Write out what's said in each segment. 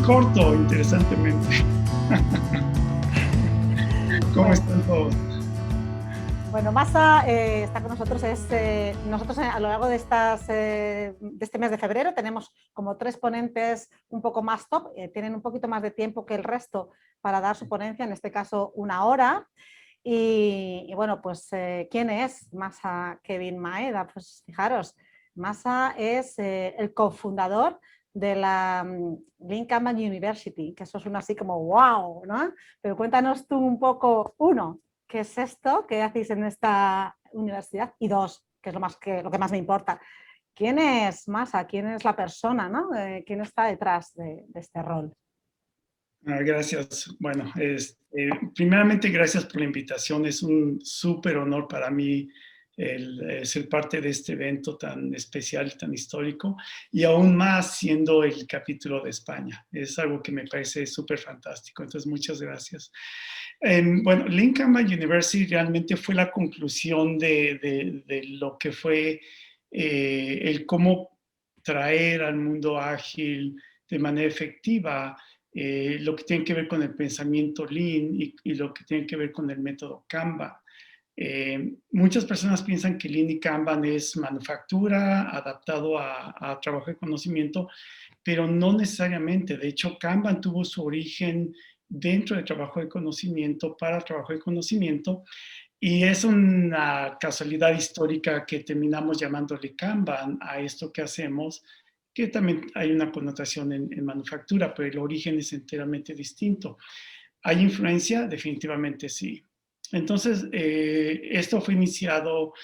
corto, interesantemente. ¿Cómo están todos? Bueno, Masa está con nosotros. Nosotros a lo largo de este mes de febrero tenemos como 3 ponentes un poco más top, tienen un poquito más de tiempo que el resto para dar su ponencia, en este caso 1 hora. Y bueno, pues ¿quién es Masa Kevin Maeda? Pues fijaros, Masa es el cofundador de la Lean Kanban University, que eso suena así como wow, ¿no? Pero cuéntanos tú un poco, uno, ¿qué es esto? ¿Qué hacéis en esta universidad? Y 2, que es lo que más me importa, ¿quién es Masa? ¿Quién es la persona? ¿No? ¿Quién está detrás de este rol? Gracias. Bueno, primeramente gracias por la invitación. Es un súper honor para mí el ser parte de este evento tan especial, tan histórico, y aún más siendo el capítulo de España. Es algo que me parece súper fantástico. Entonces, muchas gracias. Bueno, Lean Kanban University realmente fue la conclusión de lo que fue el cómo traer al mundo ágil de manera efectiva lo que tiene que ver con el pensamiento Lean y lo que tiene que ver con el método Kanban. Muchas personas piensan que Lean y Kanban es manufactura adaptado a trabajo de conocimiento, pero no necesariamente. De hecho, Kanban tuvo su origen dentro del trabajo de conocimiento para trabajo de conocimiento y es una casualidad histórica que terminamos llamándole Kanban a esto que hacemos, que también hay una connotación en manufactura, pero el origen es enteramente distinto. ¿Hay influencia? Definitivamente sí. Entonces, esto fue iniciado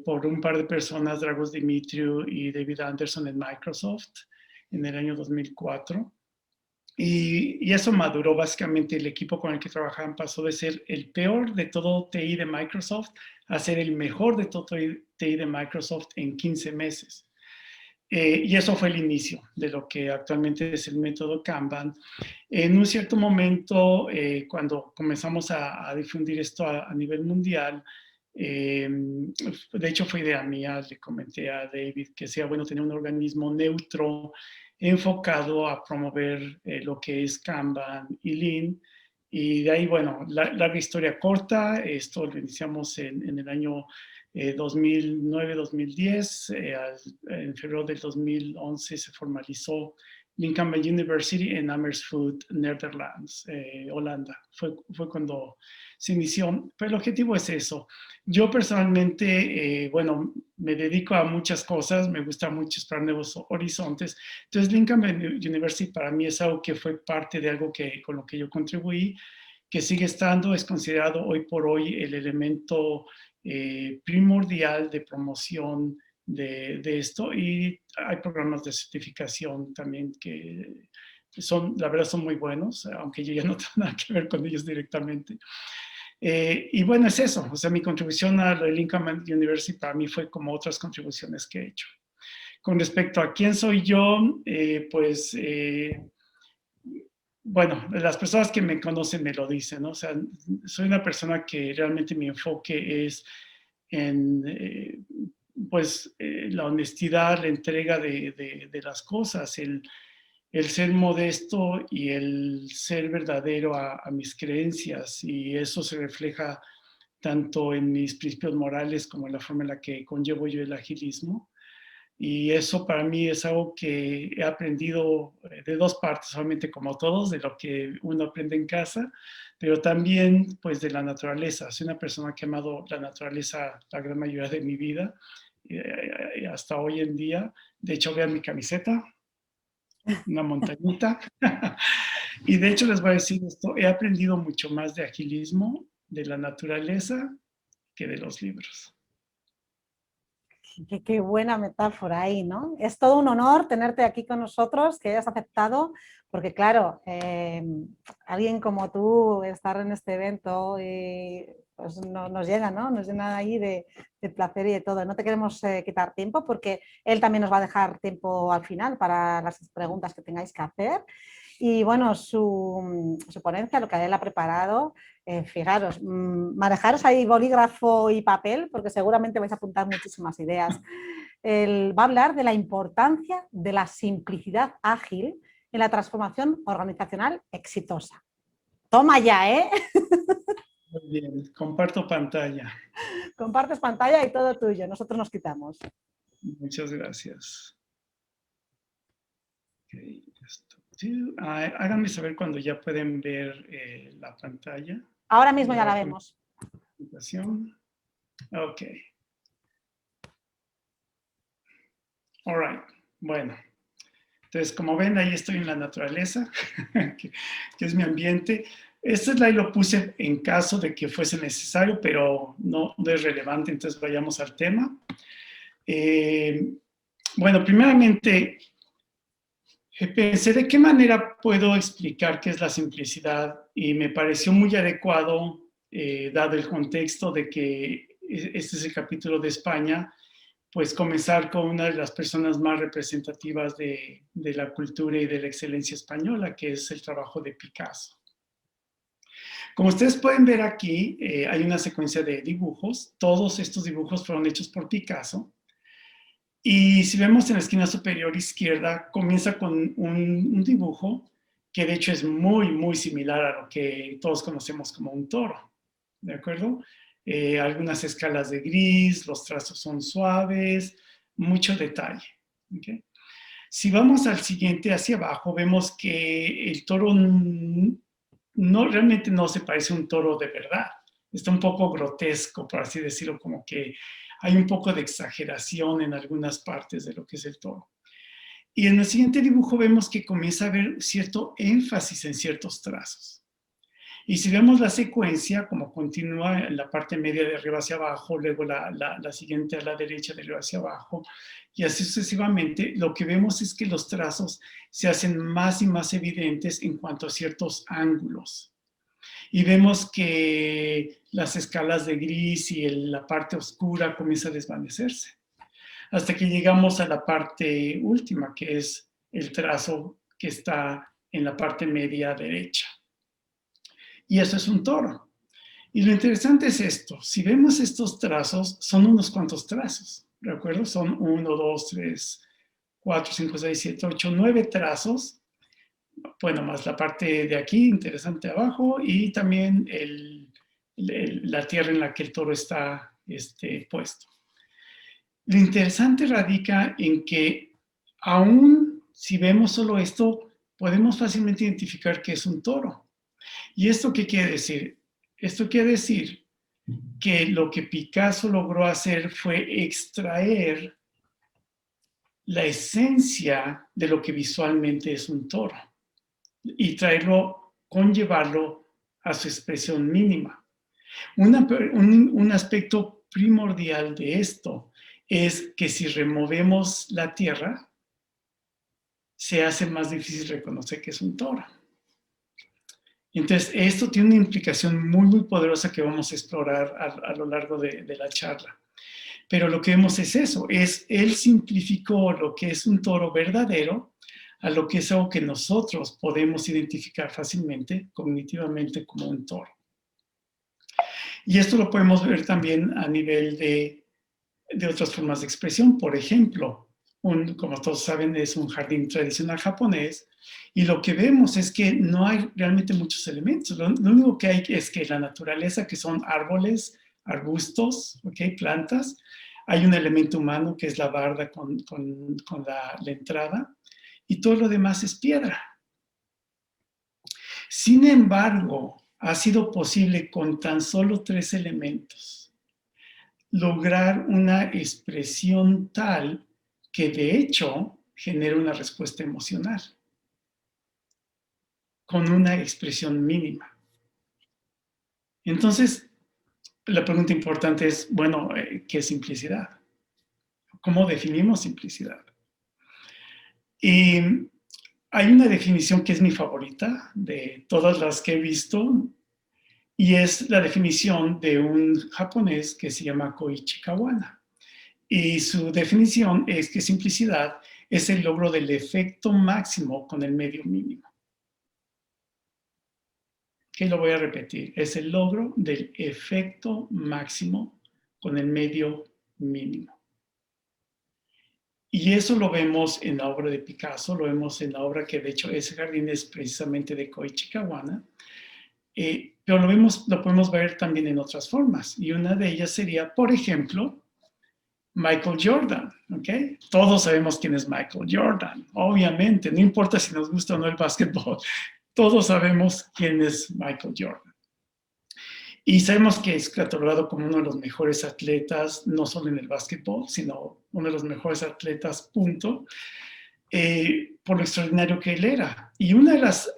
por un par de personas, Dragos Dimitriou y David Anderson en Microsoft en el año 2004. Y eso maduró básicamente el equipo con el que trabajaban, pasó de ser el peor de todo TI de Microsoft a ser el mejor de todo TI de Microsoft en 15 meses. Y eso fue el inicio de lo que actualmente es el método Kanban. En un cierto momento, cuando comenzamos a difundir esto a nivel mundial, de hecho fue idea mía, le comenté a David que sea bueno tener un organismo neutro enfocado a promover lo que es Kanban y Lean. Y de ahí, bueno, larga historia corta, esto lo iniciamos en el año 2009-2010, en febrero del 2011 se formalizó Lean Kanban University en Amersfoort, Netherlands, Holanda. Fue cuando se inició. Pero el objetivo es eso. Yo personalmente, bueno, me dedico a muchas cosas, me gusta mucho explorar nuevos horizontes. Entonces, Lean Kanban University para mí es algo que fue parte de algo con lo que yo contribuí, que sigue estando, es considerado hoy por hoy el elemento primordial de promoción de esto, y hay programas de certificación también que son, la verdad, son muy buenos, aunque yo ya no tengo nada que ver con ellos directamente. Y bueno, es eso, o sea, mi contribución a la Lean Kanban University para mí fue como otras contribuciones que he hecho. Con respecto a quién soy yo, bueno, las personas que me conocen me lo dicen, ¿no? O sea, soy una persona que realmente mi enfoque es en, la honestidad, la entrega de las cosas, el ser modesto y el ser verdadero a mis creencias, y eso se refleja tanto en mis principios morales como en la forma en la que conllevo yo el agilismo. Y eso para mí es algo que he aprendido de 2 partes, solamente como todos, de lo que uno aprende en casa, pero también pues de la naturaleza. Soy una persona que ha amado la naturaleza la gran mayoría de mi vida, hasta hoy en día. De hecho, vean mi camiseta, una montañita. Y de hecho les voy a decir esto, he aprendido mucho más de agilismo, de la naturaleza, que de los libros. Qué buena metáfora ahí, ¿no? Es todo un honor tenerte aquí con nosotros, que hayas aceptado, porque claro, alguien como tú, estar en este evento, pues nos llena, ¿no? Nos llena ahí de placer y de todo. No te queremos quitar tiempo porque él también nos va a dejar tiempo al final para las preguntas que tengáis que hacer. Y bueno, su ponencia, lo que él ha preparado, fijaros, manejaros ahí bolígrafo y papel, porque seguramente vais a apuntar muchísimas ideas. Él va a hablar de la importancia de la simplicidad ágil en la transformación organizacional exitosa. Toma ya, ¿eh? Muy bien, comparto pantalla. Compartes pantalla y todo tuyo, nosotros nos quitamos. Muchas gracias. Okay. Háganme saber cuando ya pueden ver la pantalla. Ahora mismo ya la vemos. Ok. All right. Bueno. Entonces, como ven, ahí estoy en la naturaleza, que es mi ambiente. Este slide lo puse en caso de que fuese necesario, pero no es relevante, entonces vayamos al tema. Bueno, primeramente, pensé de qué manera puedo explicar qué es la simplicidad y me pareció muy adecuado, dado el contexto de que este es el capítulo de España, pues comenzar con una de las personas más representativas de la cultura y de la excelencia española, que es el trabajo de Picasso. Como ustedes pueden ver aquí, hay una secuencia de dibujos. Todos estos dibujos fueron hechos por Picasso. Y si vemos en la esquina superior izquierda, comienza con un dibujo que de hecho es muy, muy similar a lo que todos conocemos como un toro, ¿de acuerdo? Algunas escalas de gris, los trazos son suaves, mucho detalle, ¿okay? Si vamos al siguiente hacia abajo, vemos que el toro realmente no se parece a un toro de verdad. Está un poco grotesco, por así decirlo, como que hay un poco de exageración en algunas partes de lo que es el toro. Y en el siguiente dibujo vemos que comienza a haber cierto énfasis en ciertos trazos. Y si vemos la secuencia, como continúa en la parte media de arriba hacia abajo, luego la siguiente a la derecha de arriba hacia abajo, y así sucesivamente, lo que vemos es que los trazos se hacen más y más evidentes en cuanto a ciertos ángulos. Y vemos que las escalas de gris y la parte oscura comienza a desvanecerse, hasta que llegamos a la parte última, que es el trazo que está en la parte media derecha. Y eso es un toro. Y lo interesante es esto, si vemos estos trazos, son unos cuantos trazos, ¿de acuerdo? Son 1, 2, 3, 4, 5, 6, 7, 8, 9 trazos, bueno, más la parte de aquí, interesante abajo, y también la tierra en la que el toro está puesto. Lo interesante radica en que aún si vemos solo esto, podemos fácilmente identificar que es un toro. ¿Y esto qué quiere decir? Esto quiere decir que lo que Picasso logró hacer fue extraer la esencia de lo que visualmente es un toro y conllevarlo a su expresión mínima. Un aspecto primordial de esto es que si removemos la tierra, se hace más difícil reconocer que es un toro. Entonces, esto tiene una implicación muy, muy poderosa que vamos a explorar a lo largo de la charla. Pero lo que vemos es eso, él simplificó lo que es un toro verdadero a lo que es algo que nosotros podemos identificar fácilmente, cognitivamente, como un toro. Y esto lo podemos ver también a nivel de otras formas de expresión. Por ejemplo, como todos saben, es un jardín tradicional japonés, y lo que vemos es que no hay realmente muchos elementos. Lo único que hay es que la naturaleza, que son árboles, arbustos, ¿okay? Plantas. Hay un elemento humano que es la barda con la entrada, y todo lo demás es piedra. Sin embargo, ha sido posible con tan solo 3 elementos lograr una expresión tal que de hecho genera una respuesta emocional con una expresión mínima. Entonces, la pregunta importante es, bueno, ¿qué es simplicidad? ¿Cómo definimos simplicidad? Y hay una definición que es mi favorita de todas las que he visto, y es la definición de un japonés que se llama Koichi Kawana. Y su definición es que simplicidad es el logro del efecto máximo con el medio mínimo. Que lo voy a repetir, es el logro del efecto máximo con el medio mínimo. Y eso lo vemos en la obra de Picasso, lo vemos en la obra que de hecho ese jardín es precisamente de Koichi Kawana. Pero lo podemos ver también en otras formas. Y una de ellas sería, por ejemplo, Michael Jordan, ¿ok? Todos sabemos quién es Michael Jordan, obviamente, no importa si nos gusta o no el básquetbol, todos sabemos quién es Michael Jordan. Y sabemos que es catalogado como uno de los mejores atletas, no solo en el básquetbol, sino uno de los mejores atletas, punto, por lo extraordinario que él era. Y uno de los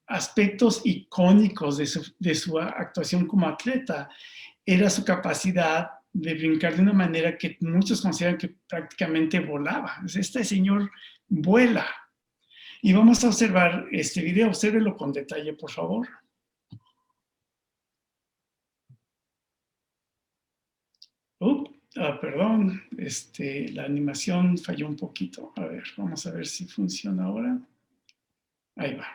aspectos icónicos de su actuación como atleta era su capacidad de brincar de una manera que muchos consideran que prácticamente volaba. Este señor vuela. Y vamos a observar este video. Obsérvelo con detalle, por favor. Perdón, la animación falló un poquito. A ver, vamos a ver si funciona ahora. Ahí va.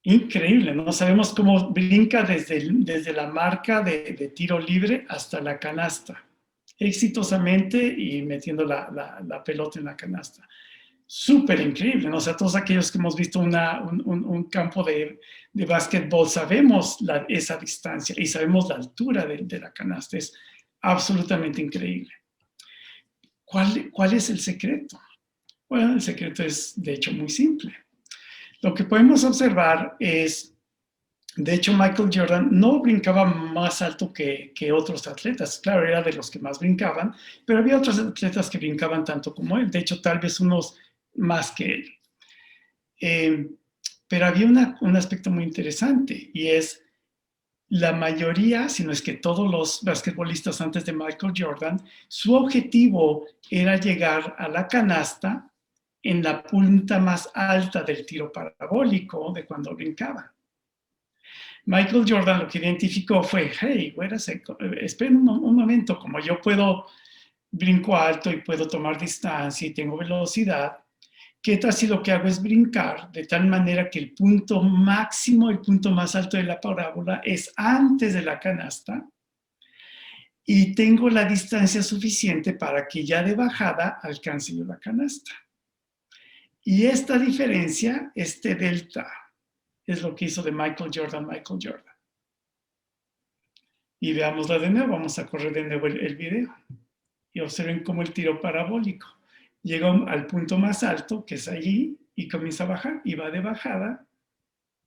Increíble, ¿no? Sabemos cómo brinca desde la marca de tiro libre hasta la canasta, exitosamente y metiendo la pelota en la canasta. Súper increíble, ¿no? O sea, todos aquellos que hemos visto un campo de básquetbol sabemos esa distancia y sabemos la altura de la canasta. Es absolutamente increíble. ¿Cuál es el secreto? Bueno, el secreto es, de hecho, muy simple. Lo que podemos observar es, de hecho, Michael Jordan no brincaba más alto que otros atletas. Claro, era de los que más brincaban, pero había otros atletas que brincaban tanto como él. De hecho, tal vez unos más que él. Pero había un aspecto muy interesante y es la mayoría, si no es que todos los basquetbolistas antes de Michael Jordan, su objetivo era llegar a la canasta en la punta más alta del tiro parabólico de cuando brincaban. Michael Jordan lo que identificó fue, hey, esperen un momento, como yo brinco alto y puedo tomar distancia y tengo velocidad, ¿qué tal si lo que hago es brincar de tal manera que el punto máximo, el punto más alto de la parábola es antes de la canasta y tengo la distancia suficiente para que ya de bajada alcance yo la canasta? Y esta diferencia, este delta, es lo que hizo de Michael Jordan. Y veámosla de nuevo, vamos a correr de nuevo el video. Y observen cómo el tiro parabólico llega al punto más alto, que es allí, y comienza a bajar, y va de bajada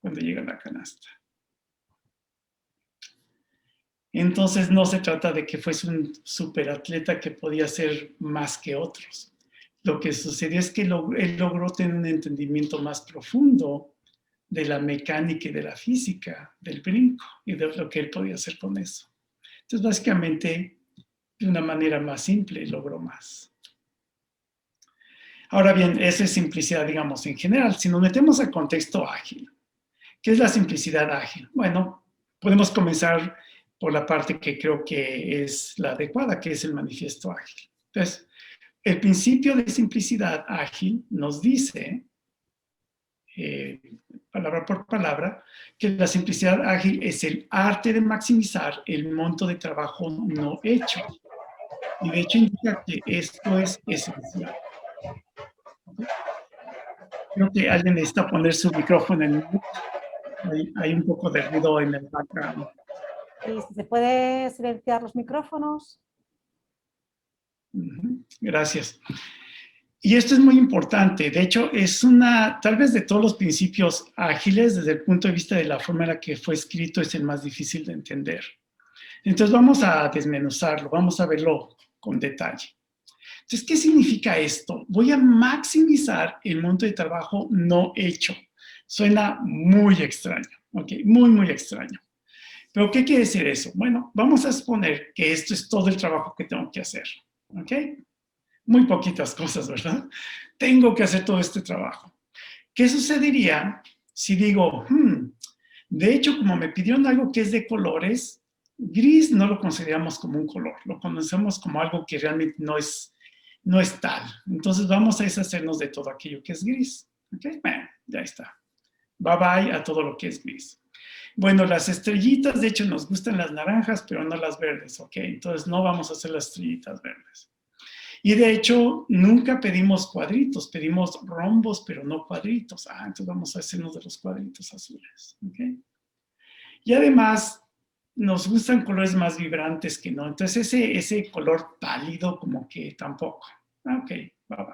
cuando llega a la canasta. Entonces no se trata de que fuese un superatleta que podía ser más que otros. Lo que sucedió es que él logró tener un entendimiento más profundo de la mecánica y de la física del brinco y de lo que él podía hacer con eso. Entonces, básicamente, de una manera más simple, logró más. Ahora bien, esa es simplicidad, digamos, en general. Si nos metemos al contexto ágil, ¿qué es la simplicidad ágil? Bueno, podemos comenzar por la parte que creo que es la adecuada, que es el manifiesto ágil. Entonces, el principio de simplicidad ágil nos dice, palabra por palabra, que la simplicidad ágil es el arte de maximizar el monto de trabajo no hecho. Y de hecho indica que esto es esencial. Creo que alguien necesita poner su micrófono en mute. Hay un poco de ruido en el background. ¿Y si se puede silenciar los micrófonos? Gracias. Y esto es muy importante. De hecho, es tal vez de todos los principios ágiles, desde el punto de vista de la forma en la que fue escrito, es el más difícil de entender. Entonces, vamos a desmenuzarlo, vamos a verlo con detalle. Entonces, ¿qué significa esto? Voy a maximizar el monto de trabajo no hecho. Suena muy extraño, ¿ok? Muy, muy extraño. ¿Pero qué quiere decir eso? Bueno, vamos a suponer que esto es todo el trabajo que tengo que hacer, ¿ok? Muy poquitas cosas, ¿verdad? Tengo que hacer todo este trabajo. ¿Qué sucedería si digo, de hecho, como me pidieron algo que es de colores, gris no lo consideramos como un color, lo conocemos como algo que realmente no es tal. Entonces vamos a deshacernos de todo aquello que es gris. ¿Ok? Bueno, ya está. Bye bye a todo lo que es gris. Bueno, las estrellitas, de hecho, nos gustan las naranjas, pero no las verdes, ¿ok? Entonces no vamos a hacer las estrellitas verdes. Y de hecho, nunca pedimos cuadritos, pedimos rombos, pero no cuadritos. Entonces vamos a hacernos de los cuadritos azules, ¿ok? Y además, nos gustan colores más vibrantes que no. Entonces ese color pálido como que tampoco. Ok, bye bye.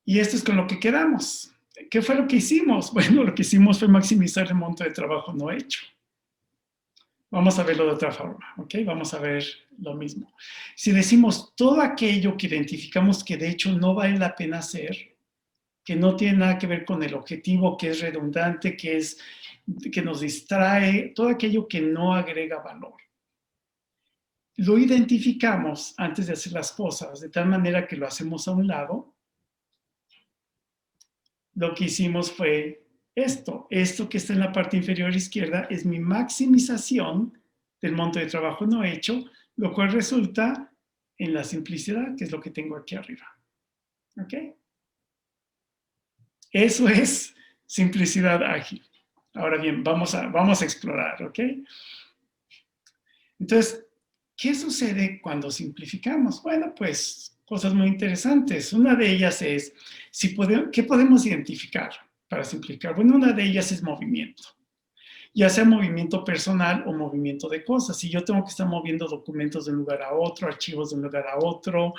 Y esto es con lo que quedamos. ¿Qué fue lo que hicimos? Bueno, lo que hicimos fue maximizar el monto de trabajo no hecho. Vamos a verlo de otra forma, ¿ok? Vamos a ver lo mismo. Si decimos todo aquello que identificamos que de hecho no vale la pena hacer, que no tiene nada que ver con el objetivo, que es redundante, que nos distrae, todo aquello que no agrega valor. Lo identificamos antes de hacer las cosas, de tal manera que lo hacemos a un lado. Lo que hicimos fue esto que está en la parte inferior izquierda es mi maximización del monto de trabajo no hecho, lo cual resulta en la simplicidad, que es lo que tengo aquí arriba. ¿Ok? Eso es simplicidad ágil. Ahora bien, vamos a explorar, ¿ok? Entonces, ¿qué sucede cuando simplificamos? Bueno, pues cosas muy interesantes. Una de ellas es, ¿qué podemos identificar para simplificar? Bueno, una de ellas es movimiento, ya sea movimiento personal o movimiento de cosas. Si yo tengo que estar moviendo documentos de un lugar a otro, archivos de un lugar a otro,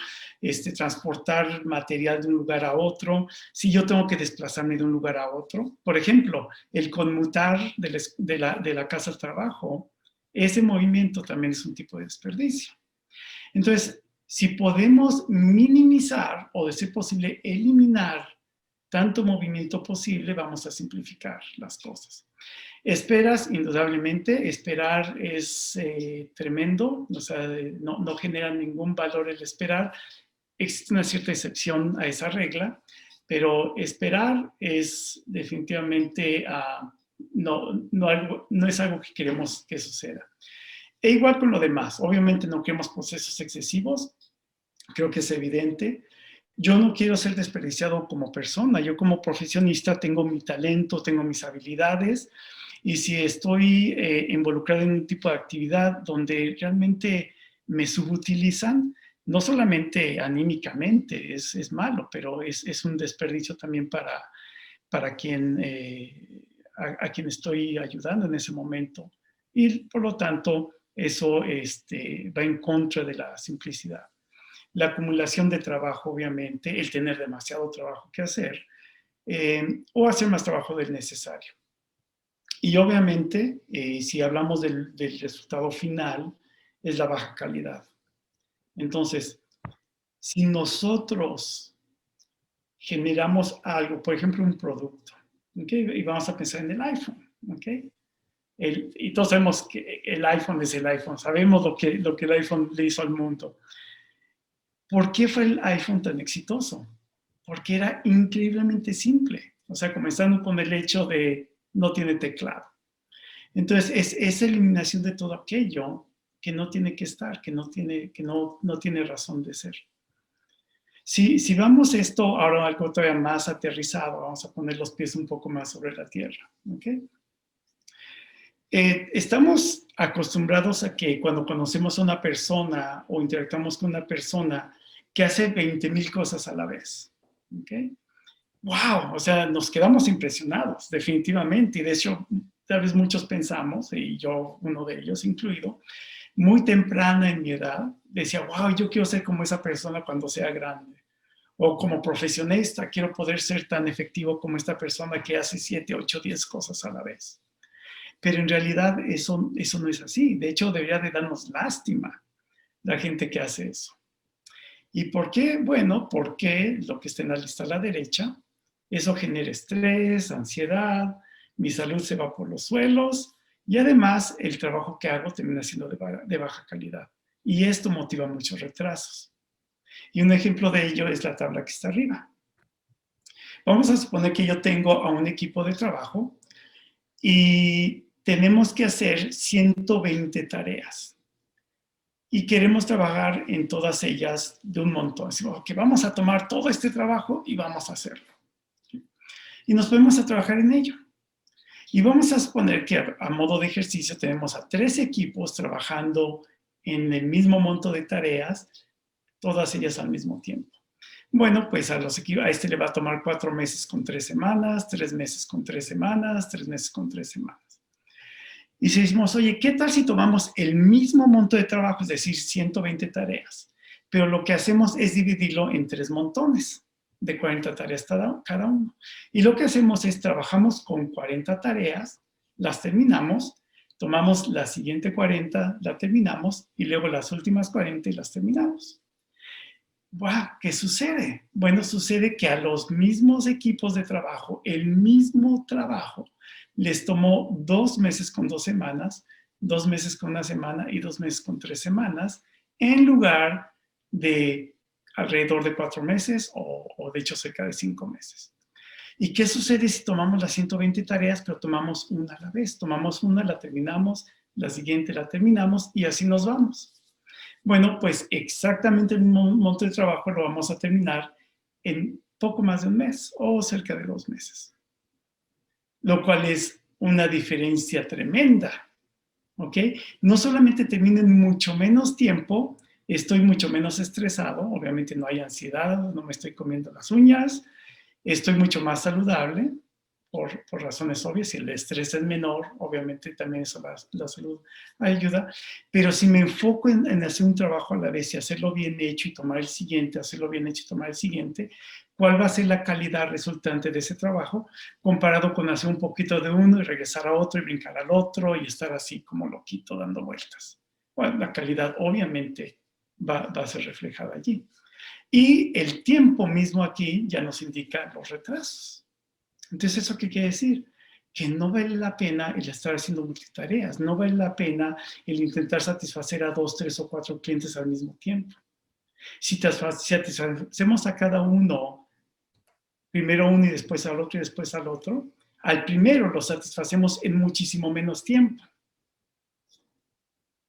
transportar material de un lugar a otro, si yo tengo que desplazarme de un lugar a otro. Por ejemplo, el conmutar de la casa al trabajo, ese movimiento también es un tipo de desperdicio. Entonces, si podemos minimizar o de ser posible eliminar tanto movimiento posible, vamos a simplificar las cosas. Esperas, indudablemente, esperar es tremendo, o sea, no genera ningún valor el esperar. Existe una cierta excepción a esa regla, pero esperar es definitivamente no es algo que queremos que suceda. E igual con lo demás, obviamente no queremos procesos excesivos, creo que es evidente. Yo no quiero ser desperdiciado como persona, yo como profesionista tengo mi talento, tengo mis habilidades, y si estoy involucrado en un tipo de actividad donde realmente me subutilizan, no solamente anímicamente es malo, pero es un desperdicio también para quien, a quien estoy ayudando en ese momento. Y por lo tanto, eso va en contra de la simplicidad. La acumulación de trabajo, obviamente, el tener demasiado trabajo que hacer, o hacer más trabajo del necesario. Y obviamente, si hablamos del resultado final, es la baja calidad. Entonces, si nosotros generamos algo, por ejemplo, un producto, ¿okay? Y vamos a pensar en el iPhone, ¿okay? Y todos sabemos que el iPhone es el iPhone, sabemos lo que el iPhone le hizo al mundo. ¿Por qué fue el iPhone tan exitoso? Porque era increíblemente simple. O sea, comenzando con el hecho de no tiene teclado. Entonces, es esa eliminación de todo aquello que no tiene que estar, que no tiene razón de ser. Si vamos esto ahora algo todavía más aterrizado, vamos a poner los pies un poco más sobre la tierra. ¿Okay? Estamos acostumbrados a que cuando conocemos a una persona o interactuamos con una persona que hace 20,000 cosas a la vez. ¿Okay? ¡Wow! O sea, nos quedamos impresionados, definitivamente. Y de hecho, tal vez muchos pensamos, y yo uno de ellos incluido, muy temprana en mi edad, decía, wow, yo quiero ser como esa persona cuando sea grande. O como profesionista, quiero poder ser tan efectivo como esta persona que hace 7, 8, 10 cosas a la vez. Pero en realidad eso no es así. De hecho, debería de darnos lástima la gente que hace eso. ¿Y por qué? Bueno, porque lo que está en la lista a la derecha, eso genera estrés, ansiedad, mi salud se va por los suelos y además el trabajo que hago termina siendo de baja calidad. Y esto motiva muchos retrasos. Y un ejemplo de ello es la tabla que está arriba. Vamos a suponer que yo tengo a un equipo de trabajo y tenemos que hacer 120 tareas. Y queremos trabajar en todas ellas de un montón. Decimos, ok, vamos a tomar todo este trabajo y vamos a hacerlo. Y nos ponemos a trabajar en ello. Y vamos a suponer que a modo de ejercicio tenemos a 3 equipos trabajando en el mismo monto de tareas, todas ellas al mismo tiempo. Bueno, pues a este le va a tomar 4 meses con 3 semanas, 3 meses con 3 semanas, 3 meses con 3 semanas. Y si decimos, oye, ¿qué tal si tomamos el mismo monto de trabajo, es decir, 120 tareas? Pero lo que hacemos es dividirlo en 3 montones de 40 tareas cada uno. Y lo que hacemos es trabajamos con 40 tareas, las terminamos, tomamos la siguiente 40, la terminamos, y luego las últimas 40 y las terminamos. ¡Wow! ¿Qué sucede? Bueno, sucede que a los mismos equipos de trabajo, el mismo trabajo, les tomó 2 meses con 2 semanas, 2 meses con 1 semana y 2 meses con 3 semanas, en lugar de alrededor de 4 meses o de hecho cerca de 5 meses. ¿Y qué sucede si tomamos las 120 tareas, pero tomamos una a la vez? Tomamos una, la terminamos, la siguiente la terminamos y así nos vamos. Bueno, pues exactamente el mismo monto de trabajo lo vamos a terminar en poco más de un mes o cerca de 2 meses. Lo cual es una diferencia tremenda, ¿ok? No solamente termino en mucho menos tiempo, estoy mucho menos estresado, obviamente no hay ansiedad, no me estoy comiendo las uñas, estoy mucho más saludable, por razones obvias. Si el estrés es menor, obviamente también eso la salud ayuda. Pero si me enfoco en hacer un trabajo a la vez y hacerlo bien hecho y tomar el siguiente, hacerlo bien hecho y tomar el siguiente, ¿cuál va a ser la calidad resultante de ese trabajo comparado con hacer un poquito de uno y regresar a otro y brincar al otro y estar así como loquito dando vueltas? Bueno, la calidad obviamente va a ser reflejada allí. Y el tiempo mismo aquí ya nos indica los retrasos. Entonces, ¿eso qué quiere decir? Que no vale la pena el estar haciendo multitareas, no vale la pena el intentar satisfacer a 2, 3 o 4 clientes al mismo tiempo. Si satisfacemos a cada uno, primero uno y después al otro y después al otro, al primero lo satisfacemos en muchísimo menos tiempo.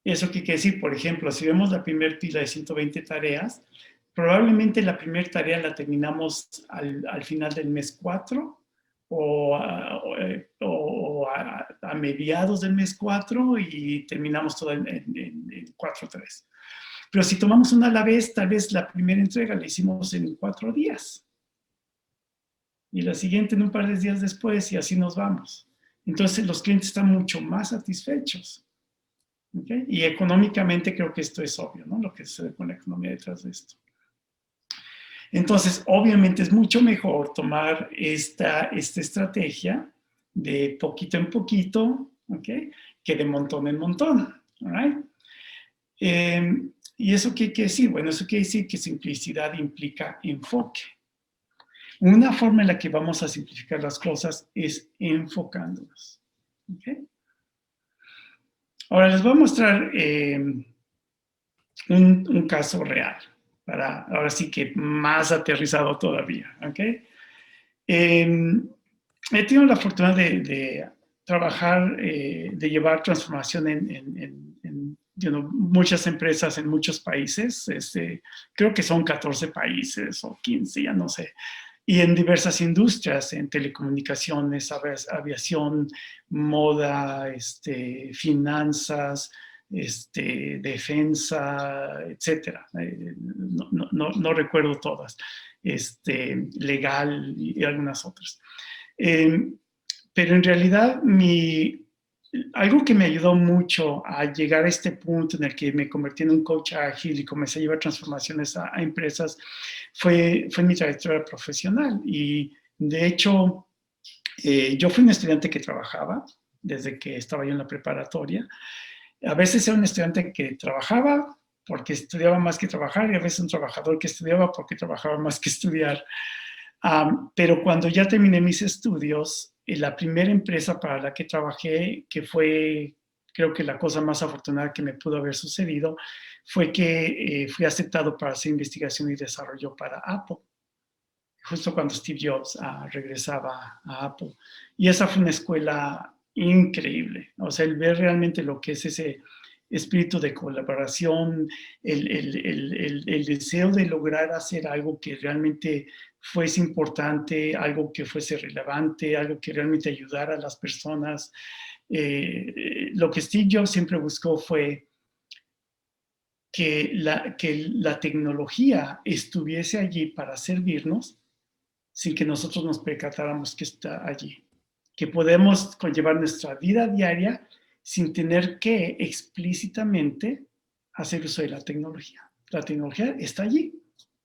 ¿Eso qué quiere decir? Por ejemplo, si vemos la primera pila de 120 tareas, probablemente la primera tarea la terminamos al final del mes 4 o a mediados del mes 4 y terminamos todo en 4-3. Pero si tomamos una a la vez, tal vez la primera entrega la hicimos en 4 días. Y la siguiente en un par de días después y así nos vamos. Entonces los clientes están mucho más satisfechos. ¿Okay? Y económicamente creo que esto es obvio, ¿no? Lo que sucede con la economía detrás de esto. Entonces, obviamente es mucho mejor tomar esta estrategia de poquito en poquito, ¿okay? Que de montón en montón. ¿Right? ¿Y eso qué quiere decir? Bueno, eso quiere decir que simplicidad implica enfoque. Una forma en la que vamos a simplificar las cosas es enfocándonos. ¿Okay? Ahora les voy a mostrar un caso real. Ahora sí que más aterrizado todavía, ¿ok? He tenido la fortuna de trabajar, de llevar transformación en muchas empresas en muchos países, creo que son 14 países o 15, ya no sé, y en diversas industrias, en telecomunicaciones, aviación, moda, finanzas, defensa, etcétera. No recuerdo todas. Legal y algunas otras. Pero en realidad algo que me ayudó mucho a llegar a este punto en el que me convertí en un coach ágil y comencé a llevar transformaciones a empresas fue mi trayectoria profesional. Y de hecho, yo fui un estudiante que trabajaba desde que estaba yo en la preparatoria. A veces era un estudiante que trabajaba porque estudiaba más que trabajar y a veces un trabajador que estudiaba porque trabajaba más que estudiar. Pero cuando ya terminé mis estudios, la primera empresa para la que trabajé, que fue creo que la cosa más afortunada que me pudo haber sucedido, fue que fui aceptado para hacer investigación y desarrollo para Apple, justo cuando Steve Jobs regresaba a Apple. Y esa fue una escuela increíble. O sea, el ver realmente lo que es ese espíritu de colaboración, el deseo de lograr hacer algo que realmente fuese importante, algo que fuese relevante, algo que realmente ayudara a las personas. Lo que Steve Jobs siempre buscó fue que la tecnología estuviese allí para servirnos sin que nosotros nos percatáramos que está allí. Que podemos conllevar nuestra vida diaria sin tener que explícitamente hacer uso de la tecnología. La tecnología está allí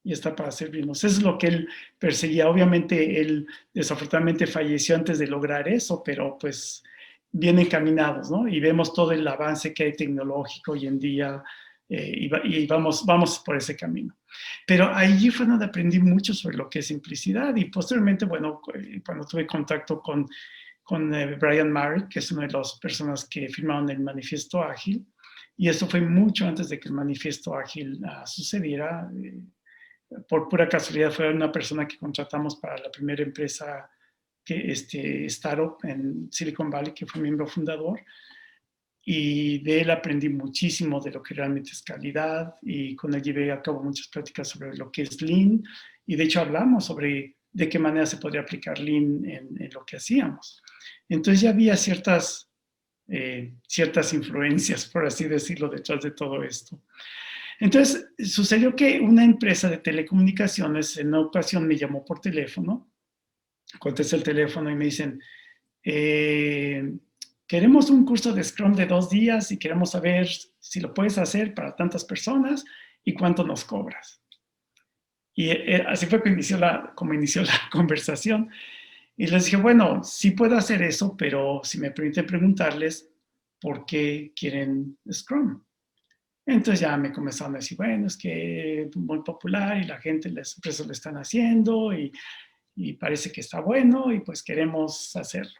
y está para servirnos. Eso es lo que él perseguía. Obviamente, él desafortunadamente falleció antes de lograr eso, pero pues bien encaminados, ¿no? Y vemos todo el avance que hay tecnológico hoy en día y vamos por ese camino. Pero allí fue donde aprendí mucho sobre lo que es simplicidad y posteriormente, bueno, cuando tuve contacto con Brian Murray, que es una de las personas que firmaron el Manifiesto Ágil, y esto fue mucho antes de que el Manifiesto Ágil sucediera. Por pura casualidad fue una persona que contratamos para la primera empresa, startup en Silicon Valley, que fue miembro fundador, y de él aprendí muchísimo de lo que realmente es calidad, y con él llevé a cabo muchas prácticas sobre lo que es Lean, y de hecho hablamos sobre de qué manera se podría aplicar Lean en lo que hacíamos. Entonces ya había ciertas influencias, por así decirlo, detrás de todo esto. Entonces, sucedió que una empresa de telecomunicaciones en una ocasión me llamó por teléfono, contesté el teléfono y me dicen, queremos un curso de Scrum de 2 días y queremos saber si lo puedes hacer para tantas personas y cuánto nos cobras. Y así fue como inició la conversación. Y les dije, bueno, sí puedo hacer eso, pero si me permiten preguntarles por qué quieren Scrum. Entonces ya me comenzaron a decir, bueno, es que es muy popular y la gente, las empresas lo están haciendo y parece que está bueno y pues queremos hacerlo.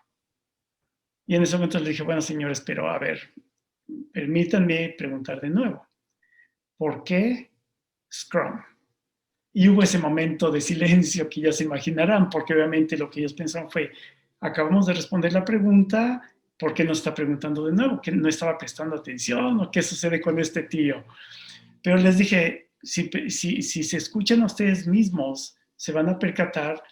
Y en ese momento les dije, bueno, señores, pero a ver, permítanme preguntar de nuevo, ¿por qué Scrum? Y hubo ese momento de silencio que ya se imaginarán, porque obviamente lo que ellos pensaron fue, acabamos de responder la pregunta, ¿por qué nos está preguntando de nuevo? ¿Que no estaba prestando atención o qué sucede con este tío? Pero les dije, si se escuchan a ustedes mismos, se van a percatar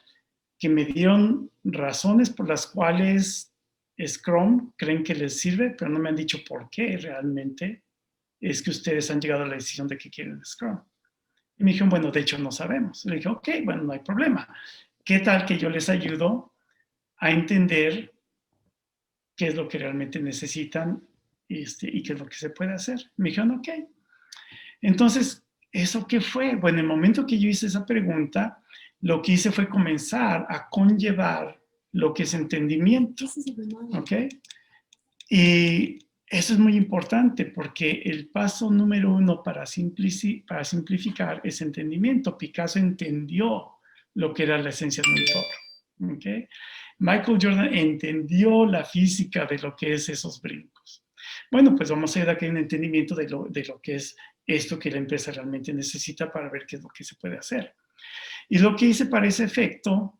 que me dieron razones por las cuales Scrum creen que les sirve, pero no me han dicho por qué realmente es que ustedes han llegado a la decisión de que quieren Scrum. Y me dijeron, bueno, de hecho no sabemos. Le dije, ok, bueno, no hay problema. ¿Qué tal que yo les ayudo a entender qué es lo que realmente necesitan y qué es lo que se puede hacer? Me dijeron, ok. Entonces, ¿eso qué fue? Bueno, en el momento que yo hice esa pregunta, lo que hice fue comenzar a conllevar lo que es entendimiento. ¿Ok? Y eso es muy importante porque el paso número 1 para simplificar es entendimiento. Picasso entendió lo que era la esencia de un toro. ¿Okay? Michael Jordan entendió la física de lo que es esos brincos. Bueno, pues vamos a ver aquí un entendimiento de lo que es esto que la empresa realmente necesita para ver qué es lo que se puede hacer. Y lo que hice para ese efecto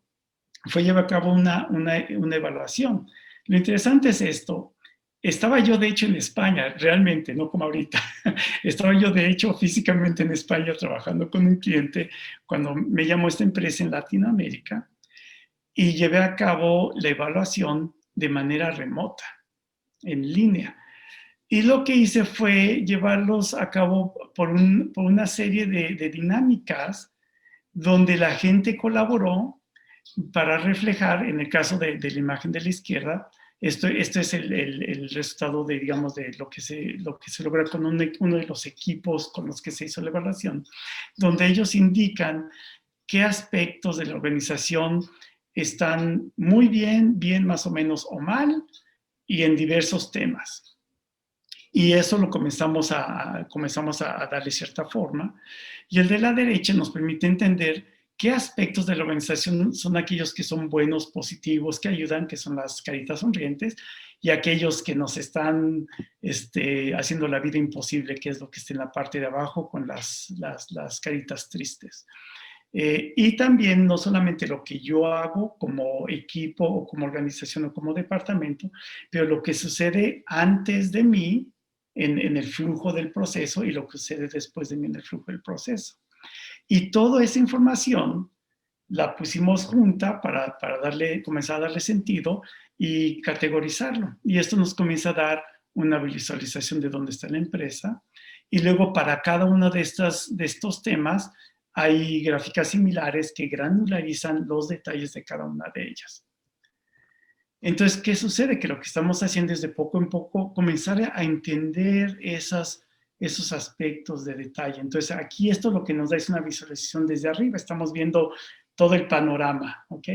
fue llevar a cabo una evaluación. Lo interesante es esto. Estaba yo, de hecho, en España, realmente, no como ahorita. Estaba yo, de hecho, físicamente en España trabajando con un cliente cuando me llamó esta empresa en Latinoamérica y llevé a cabo la evaluación de manera remota, en línea. Y lo que hice fue llevarlos a cabo por una serie de dinámicas donde la gente colaboró para reflejar, en el caso de la imagen de la izquierda, esto es el resultado de, digamos, de lo que se logra con uno de los equipos con los que se hizo la evaluación, donde ellos indican qué aspectos de la organización están muy bien, bien más o menos o mal, y en diversos temas. Y eso lo comenzamos a darle cierta forma. Y el de la derecha nos permite entender qué aspectos de la organización son aquellos que son buenos, positivos, que ayudan, que son las caritas sonrientes, y aquellos que nos están haciendo la vida imposible, que es lo que está en la parte de abajo con las caritas tristes. Y también no solamente lo que yo hago como equipo o como organización o como departamento, pero lo que sucede antes de mí en el flujo del proceso y lo que sucede después de mí en el flujo del proceso. Y toda esa información la pusimos junta para comenzar a darle sentido y categorizarlo. Y esto nos comienza a dar una visualización de dónde está la empresa. Y luego para cada uno de estos temas hay gráficas similares que granularizan los detalles de cada una de ellas. Entonces, ¿qué sucede? Que lo que estamos haciendo es de poco en poco comenzar a entender esos aspectos de detalle. Entonces, aquí esto lo que nos da es una visualización desde arriba. Estamos viendo todo el panorama, ¿ok?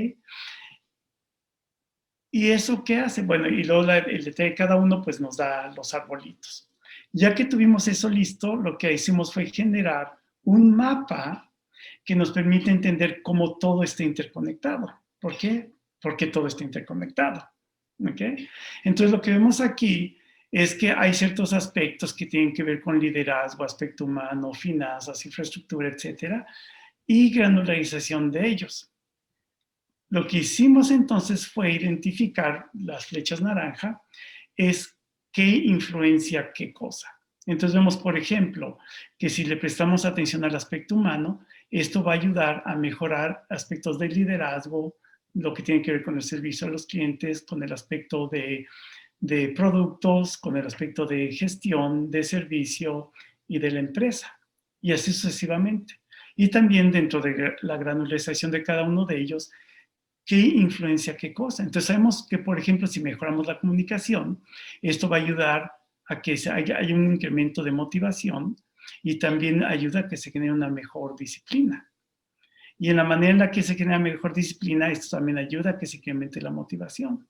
¿Y eso qué hace? Bueno, y luego el detalle de cada uno pues nos da los arbolitos. Ya que tuvimos eso listo, lo que hicimos fue generar un mapa que nos permite entender cómo todo está interconectado. ¿Por qué? Porque todo está interconectado. ¿Ok? Entonces lo que vemos aquí es que hay ciertos aspectos que tienen que ver con liderazgo, aspecto humano, finanzas, infraestructura, etcétera, y granularización de ellos. Lo que hicimos entonces fue identificar las flechas naranja, es qué influencia qué cosa. Entonces vemos, por ejemplo, que si le prestamos atención al aspecto humano, esto va a ayudar a mejorar aspectos de liderazgo, lo que tiene que ver con el servicio a los clientes, con el aspecto de productos, con el aspecto de gestión, de servicio y de la empresa, y así sucesivamente. Y también dentro de la granularización de cada uno de ellos, qué influencia qué cosa. Entonces sabemos que, por ejemplo, si mejoramos la comunicación, esto va a ayudar a que haya un incremento de motivación y también ayuda a que se genere una mejor disciplina. Y en la manera en la que se genera mejor disciplina, esto también ayuda a que se incremente la motivación.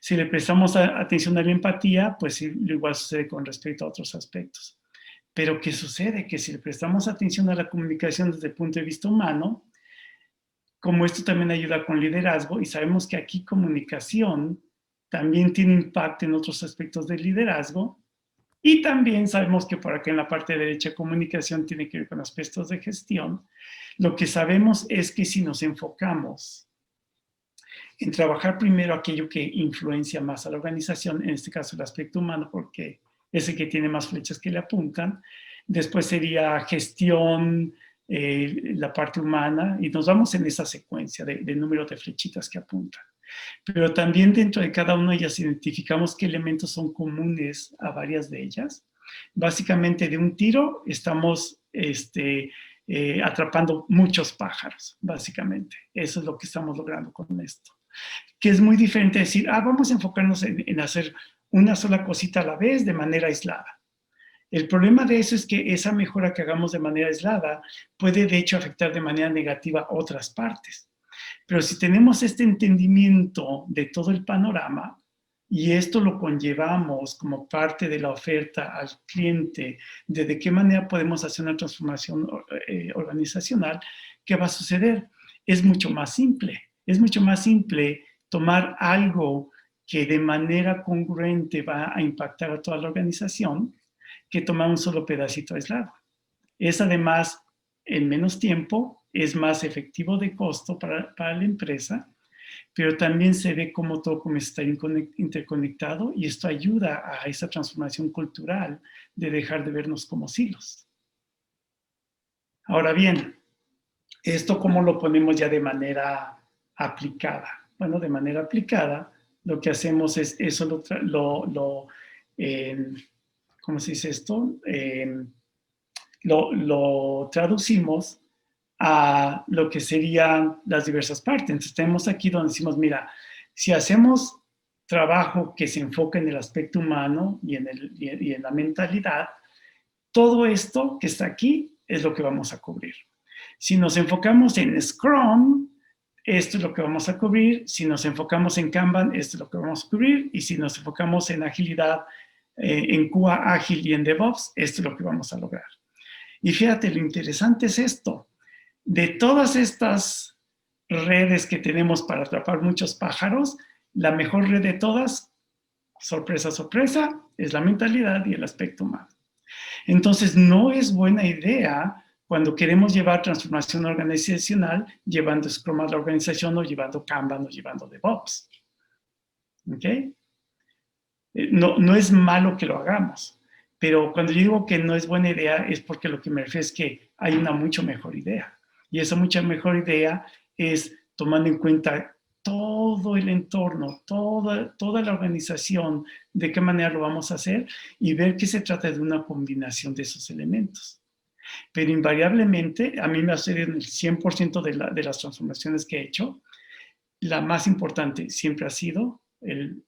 Si le prestamos atención a la empatía, pues igual sucede con respecto a otros aspectos. Pero ¿qué sucede? Que si le prestamos atención a la comunicación desde el punto de vista humano, como esto también ayuda con liderazgo, y sabemos que aquí comunicación también tiene impacto en otros aspectos del liderazgo, y también sabemos que por acá en la parte derecha comunicación tiene que ver con aspectos de gestión. Lo que sabemos es que si nos enfocamos en trabajar primero aquello que influencia más a la organización, en este caso el aspecto humano, porque es el que tiene más flechas que le apuntan, después sería gestión, la parte humana, y nos vamos en esa secuencia de número de flechitas que apuntan. Pero también dentro de cada una de ellas identificamos qué elementos son comunes a varias de ellas. Básicamente de un tiro estamos atrapando muchos pájaros, básicamente. Eso es lo que estamos logrando con esto. Que es muy diferente decir, vamos a enfocarnos en hacer una sola cosita a la vez de manera aislada. El problema de eso es que esa mejora que hagamos de manera aislada puede de hecho afectar de manera negativa otras partes. Pero si tenemos este entendimiento de todo el panorama y esto lo conllevamos como parte de la oferta al cliente, de qué manera podemos hacer una transformación organizacional, ¿qué va a suceder? Es mucho más simple. Es mucho más simple tomar algo que de manera congruente va a impactar a toda la organización que tomar un solo pedacito aislado. Es además en menos tiempo, es más efectivo de costo para la empresa, pero también se ve cómo todo comienza a estar interconectado y esto ayuda a esa transformación cultural de dejar de vernos como silos. Ahora bien, ¿esto cómo lo ponemos ya de manera aplicada? Bueno, de manera aplicada, lo que hacemos es eso ¿cómo se dice esto? Lo traducimos a lo que serían las diversas partes. Entonces tenemos aquí donde decimos, mira, si hacemos trabajo que se enfoca en el aspecto humano y en la mentalidad, todo esto que está aquí es lo que vamos a cubrir. Si nos enfocamos en Scrum, esto es lo que vamos a cubrir. Si nos enfocamos en Kanban, esto es lo que vamos a cubrir. Y si nos enfocamos en agilidad, en QA ágil y en DevOps, esto es lo que vamos a lograr. Y fíjate, lo interesante es esto. De todas estas redes que tenemos para atrapar muchos pájaros, la mejor red de todas, sorpresa, sorpresa, es la mentalidad y el aspecto humano. Entonces, no es buena idea cuando queremos llevar transformación organizacional, llevando Scrum a la organización o llevando Kanban o llevando DevOps. ¿Ok? No es malo que lo hagamos, pero cuando yo digo que no es buena idea es porque lo que me refiero es que hay una mucho mejor idea. Y esa mucha mejor idea es tomando en cuenta todo el entorno, toda la organización, de qué manera lo vamos a hacer y ver que se trata de una combinación de esos elementos. Pero invariablemente, a mí me ha sucedido en el 100% de las transformaciones que he hecho, la más importante siempre ha sido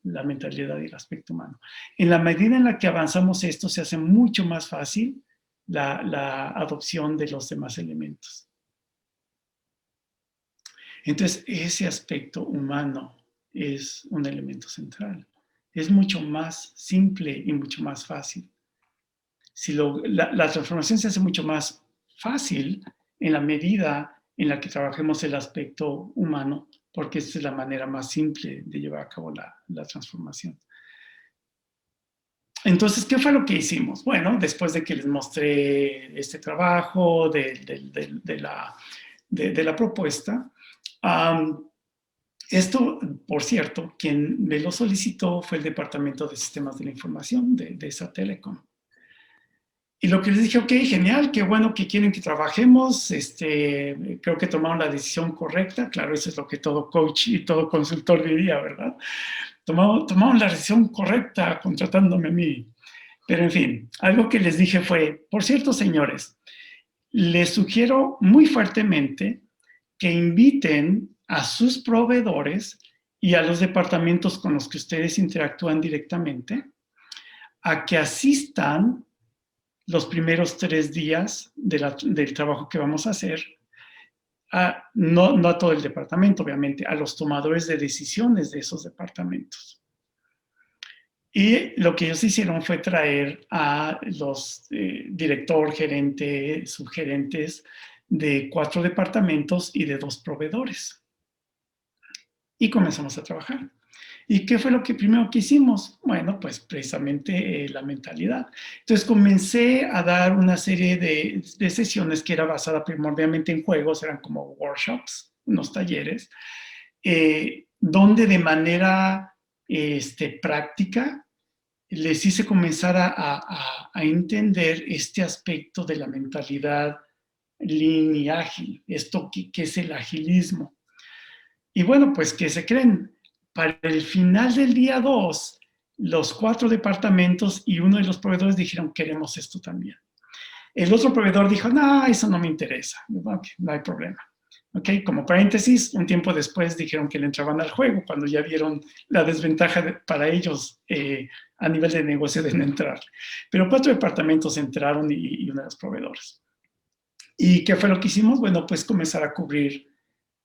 la mentalidad y el aspecto humano. En la medida en la que avanzamos esto, se hace mucho más fácil la adopción de los demás elementos. Entonces, ese aspecto humano es un elemento central. Es mucho más simple y mucho más fácil. Si la transformación se hace mucho más fácil en la medida en la que trabajemos el aspecto humano, porque esta es la manera más simple de llevar a cabo la transformación. Entonces, ¿qué fue lo que hicimos? Bueno, después de que les mostré este trabajo de la propuesta, esto, por cierto, quien me lo solicitó fue el Departamento de Sistemas de la Información de esa Telecom. Y lo que les dije, ok, genial, qué bueno que quieren que trabajemos, creo que tomaron la decisión correcta, claro, eso es lo que todo coach y todo consultor diría, ¿verdad? Tomaron la decisión correcta contratándome a mí. Pero en fin, algo que les dije fue, por cierto, señores, les sugiero muy fuertemente que inviten a sus proveedores y a los departamentos con los que ustedes interactúan directamente a que asistan los primeros 3 días del trabajo que vamos a hacer, no a todo el departamento, obviamente, a los tomadores de decisiones de esos departamentos. Y lo que ellos hicieron fue traer a los director, gerente, subgerentes de 4 departamentos y de 2 proveedores. Y comenzamos a trabajar. ¿Y qué fue lo que primero que hicimos? Bueno, pues precisamente la mentalidad. Entonces comencé a dar una serie de sesiones que era basada primordialmente en juegos, eran como workshops, unos talleres, donde de manera práctica les hice comenzar a entender este aspecto de la mentalidad lean y ágil, esto que es el agilismo. Y bueno, pues, ¿qué se creen? Para el final del día 2, los 4 departamentos y uno de los proveedores dijeron, queremos esto también. El otro proveedor dijo, no, eso no me interesa. Okay, no hay problema. Okay, como paréntesis, un tiempo después dijeron que le entraban al juego cuando ya vieron la desventaja para ellos a nivel de negocio de no entrar. Pero 4 departamentos entraron y uno de los proveedores. ¿Y qué fue lo que hicimos? Bueno, pues comenzar a cubrir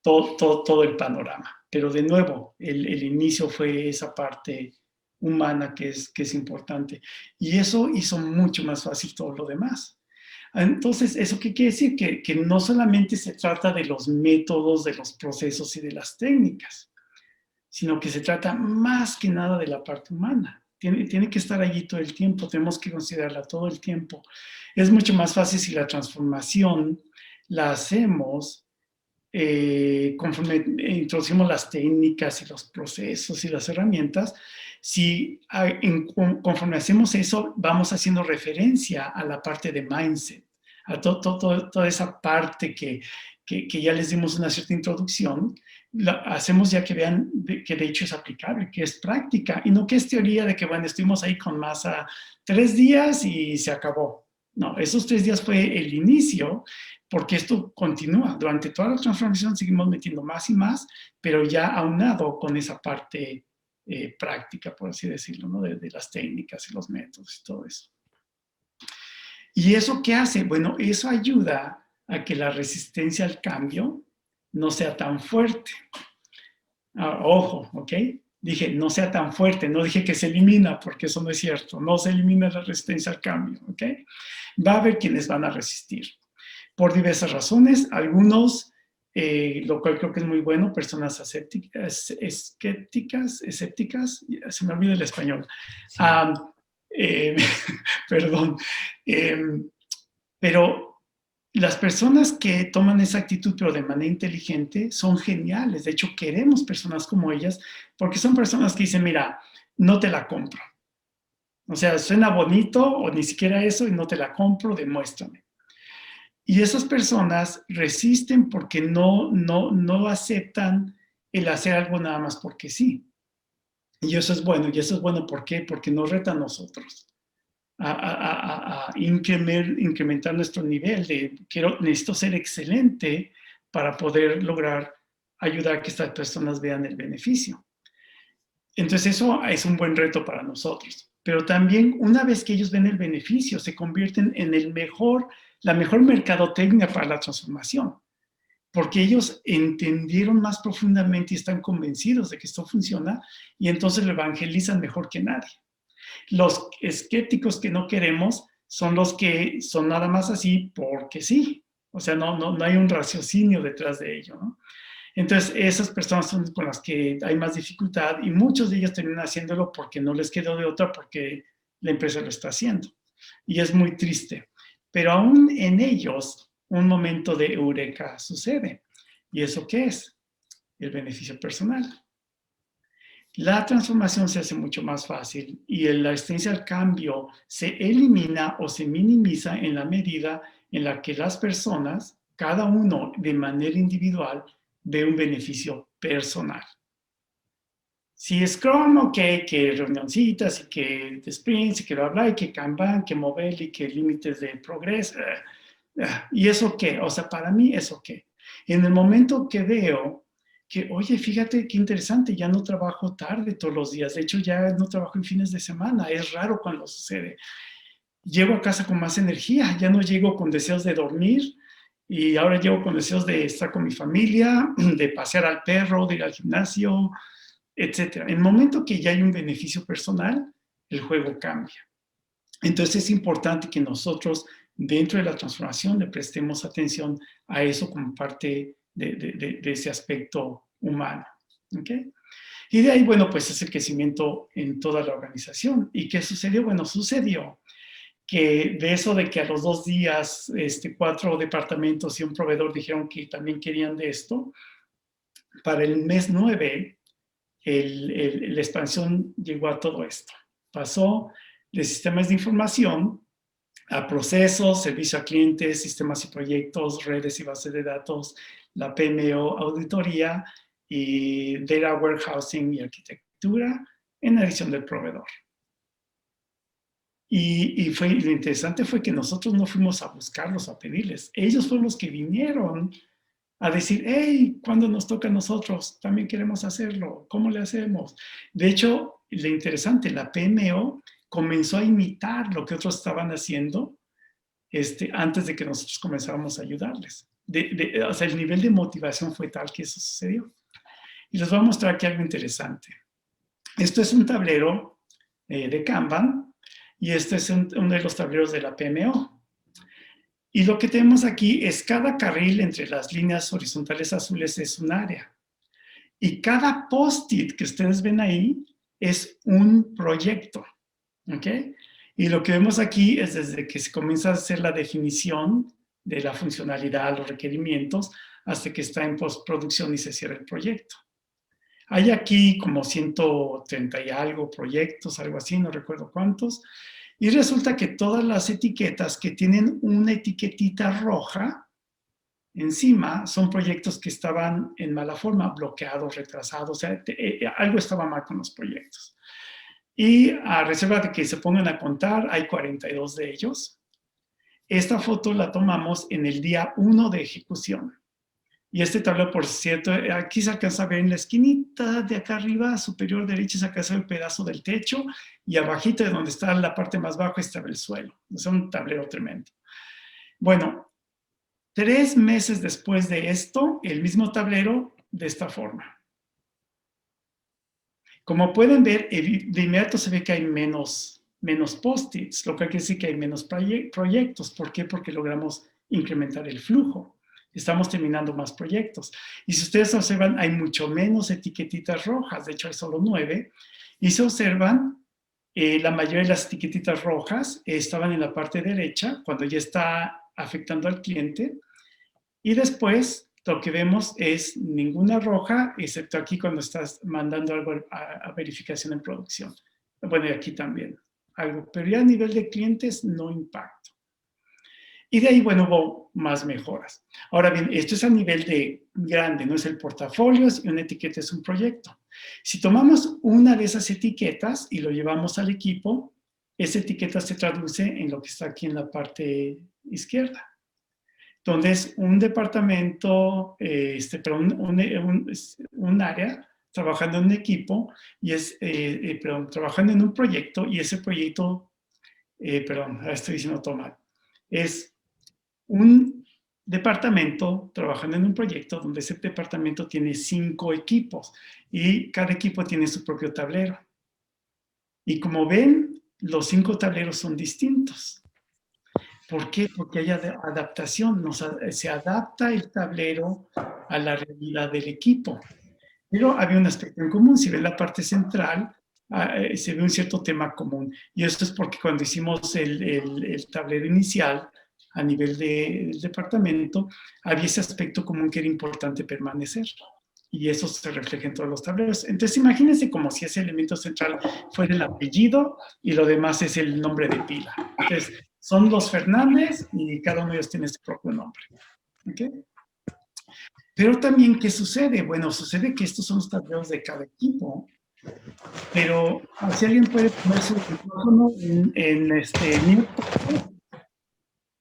todo el panorama. Pero de nuevo, el inicio fue esa parte humana que es importante. Y eso hizo mucho más fácil todo lo demás. Entonces, ¿eso qué quiere decir? Que no solamente se trata de los métodos, de los procesos y de las técnicas, sino que se trata más que nada de la parte humana. Tiene que estar allí todo el tiempo, tenemos que considerarla todo el tiempo. Es mucho más fácil si la transformación la hacemos conforme introducimos las técnicas y los procesos y las herramientas. Si conforme hacemos eso, vamos haciendo referencia a la parte de mindset, a toda esa parte que ya les dimos una cierta introducción, hacemos ya que vean que de hecho es aplicable, que es práctica, y no que es teoría de que, bueno, estuvimos ahí con masa 3 días y se acabó. No, esos 3 días fue el inicio, porque esto continúa. Durante toda la transformación seguimos metiendo más y más, pero ya aunado con esa parte práctica, por así decirlo, ¿no? de las técnicas y los métodos y todo eso. ¿Y eso qué hace? Bueno, eso ayuda a que la resistencia al cambio no sea tan fuerte. Ojo, ¿ok? Dije, no sea tan fuerte, no dije que se elimina, porque eso no es cierto. No se elimina la resistencia al cambio, ¿ok? Va a haber quienes van a resistir. Por diversas razones, algunos, lo cual creo que es muy bueno, personas escépticas, se me olvida el español. Sí. Perdón. Pero las personas que toman esa actitud, pero de manera inteligente, son geniales. De hecho, queremos personas como ellas, porque son personas que dicen, mira, no te la compro. O sea, suena bonito, o ni siquiera eso, y no te la compro, demuéstrame. Y esas personas resisten porque no aceptan el hacer algo nada más porque sí. Y eso es bueno. ¿Y eso es bueno por qué? Porque nos reta a nosotros a incrementar nuestro nivel de necesito ser excelente para poder lograr ayudar a que estas personas vean el beneficio. Entonces eso es un buen reto para nosotros. Pero también una vez que ellos ven el beneficio, se convierten en la mejor mercadotecnia para la transformación, porque ellos entendieron más profundamente y están convencidos de que esto funciona y entonces lo evangelizan mejor que nadie. Los escépticos que no queremos son los que son nada más así porque sí. O sea, no hay un raciocinio detrás de ello, ¿no? Entonces, esas personas son con las que hay más dificultad y muchos de ellos terminan haciéndolo porque no les quedó de otra, porque la empresa lo está haciendo. Y es muy triste. Pero aún en ellos, un momento de eureka sucede. ¿Y eso qué es? El beneficio personal. La transformación se hace mucho más fácil y la resistencia al cambio se elimina o se minimiza en la medida en la que las personas, cada uno de manera individual, ve un beneficio personal. Si Scrum, ok, que reunioncitas y que sprints y que bla, y que Kanban, que mover y que límites de progreso. ¿Y eso qué? O sea, para mí, ¿eso qué? En el momento que veo que, oye, fíjate qué interesante, ya no trabajo tarde todos los días, de hecho ya no trabajo en fines de semana, es raro cuando sucede. Llego a casa con más energía, ya no llego con deseos de dormir y ahora llego con deseos de estar con mi familia, de pasear al perro, de ir al gimnasio, etc. En el momento que ya hay un beneficio personal, el juego cambia. Entonces es importante que nosotros dentro de la transformación le prestemos atención a eso como parte de ese aspecto humano. ¿Okay? Y de ahí, bueno, pues es el crecimiento en toda la organización. ¿Y qué sucedió? Bueno, sucedió que de eso de que a los 2 días 4 departamentos y un proveedor dijeron que también querían de esto, para el mes 9, la expansión llegó a todo esto. Pasó de sistemas de información a procesos, servicio a clientes, sistemas y proyectos, redes y bases de datos, la PMO, auditoría y data warehousing y arquitectura en adición del proveedor. Y lo interesante fue que nosotros no fuimos a buscarlos, a pedirles. Ellos fueron los que vinieron a decir, hey, ¿cuándo nos toca a nosotros? También queremos hacerlo. ¿Cómo le hacemos? De hecho, lo interesante, la PMO comenzó a imitar lo que otros estaban haciendo antes de que nosotros comenzáramos a ayudarles. O sea, el nivel de motivación fue tal que eso sucedió. Y les voy a mostrar aquí algo interesante. Esto es un tablero de Kanban y este es uno de los tableros de la PMO. Y lo que tenemos aquí es cada carril entre las líneas horizontales azules es un área. Y cada post-it que ustedes ven ahí es un proyecto. ¿Ok? Y lo que vemos aquí es desde que se comienza a hacer la definición de la funcionalidad, los requerimientos, hasta que está en postproducción y se cierra el proyecto. Hay aquí como 130 y algo proyectos, algo así, no recuerdo cuántos. Y resulta que todas las etiquetas que tienen una etiquetita roja encima son proyectos que estaban en mala forma, bloqueados, retrasados, o sea, algo estaba mal con los proyectos. Y a reserva de que se pongan a contar, hay 42 de ellos. Esta foto la tomamos en el día 1 de ejecución. Y este tablero, por cierto, aquí se alcanza a ver en la esquinita de acá arriba, superior derecha, se alcanza el pedazo del techo y abajito de donde está la parte más baja estaba el suelo. Es un tablero tremendo. Bueno, 3 meses después de esto, el mismo tablero de esta forma. Como pueden ver, de inmediato se ve que hay menos post-its, lo que quiere decir que hay menos proyectos. ¿Por qué? Porque logramos incrementar el flujo. Estamos terminando más proyectos. Y si ustedes observan, hay mucho menos etiquetitas rojas. De hecho, hay solo 9. Y se observan, la mayoría de las etiquetitas rojas estaban en la parte derecha, cuando ya está afectando al cliente. Y después, lo que vemos es ninguna roja, excepto aquí cuando estás mandando algo a verificación en producción. Bueno, y aquí también algo. Pero ya a nivel de clientes, no impacto. Y de ahí, bueno, hubo más mejoras. Ahora bien, esto es a nivel de grande, no es el portafolio y una etiqueta es un proyecto. Si tomamos una de esas etiquetas y lo llevamos al equipo, esa etiqueta se traduce en lo que está aquí en la parte izquierda, donde es un departamento, perdón, un área trabajando en un equipo y perdón, trabajando en un proyecto y ese proyecto, perdón, ahora estoy diciendo todo mal, es un departamento trabajando en un proyecto donde ese departamento tiene 5 equipos y cada equipo tiene su propio tablero. Y como ven, los 5 tableros son distintos. ¿Por qué? Porque hay adaptación, se adapta el tablero a la realidad del equipo. Pero había un aspecto en común, si ven la parte central, se ve un cierto tema común. Y esto es porque cuando hicimos el tablero inicial, a nivel del departamento, había ese aspecto común que era importante permanecer. Y eso se refleja en todos los tableros. Entonces, imagínense como si ese elemento central fuera el apellido y lo demás es el nombre de pila. Entonces, son los Fernández y cada uno de ellos tiene su propio nombre. ¿Okay? Pero también, ¿qué sucede? Bueno, sucede que estos son los tableros de cada equipo, pero si alguien puede poner su micrófono en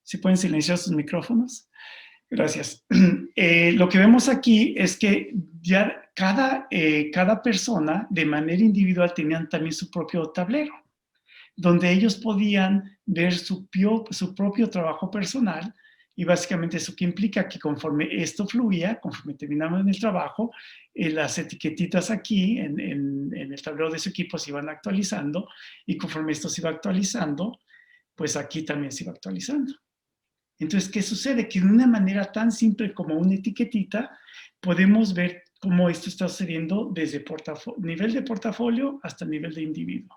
si pueden silenciar sus micrófonos. Gracias. Lo que vemos aquí es que ya cada persona de manera individual tenían también su propio tablero, donde ellos podían ver su propio trabajo personal y básicamente eso que implica que conforme esto fluía, conforme terminamos en el trabajo, las etiquetitas aquí en el tablero de su equipo se iban actualizando y conforme esto se iba actualizando, pues aquí también se iba actualizando. Entonces, ¿qué sucede? Que de una manera tan simple como una etiquetita, podemos ver cómo esto está sucediendo desde nivel de portafolio hasta nivel de individuo.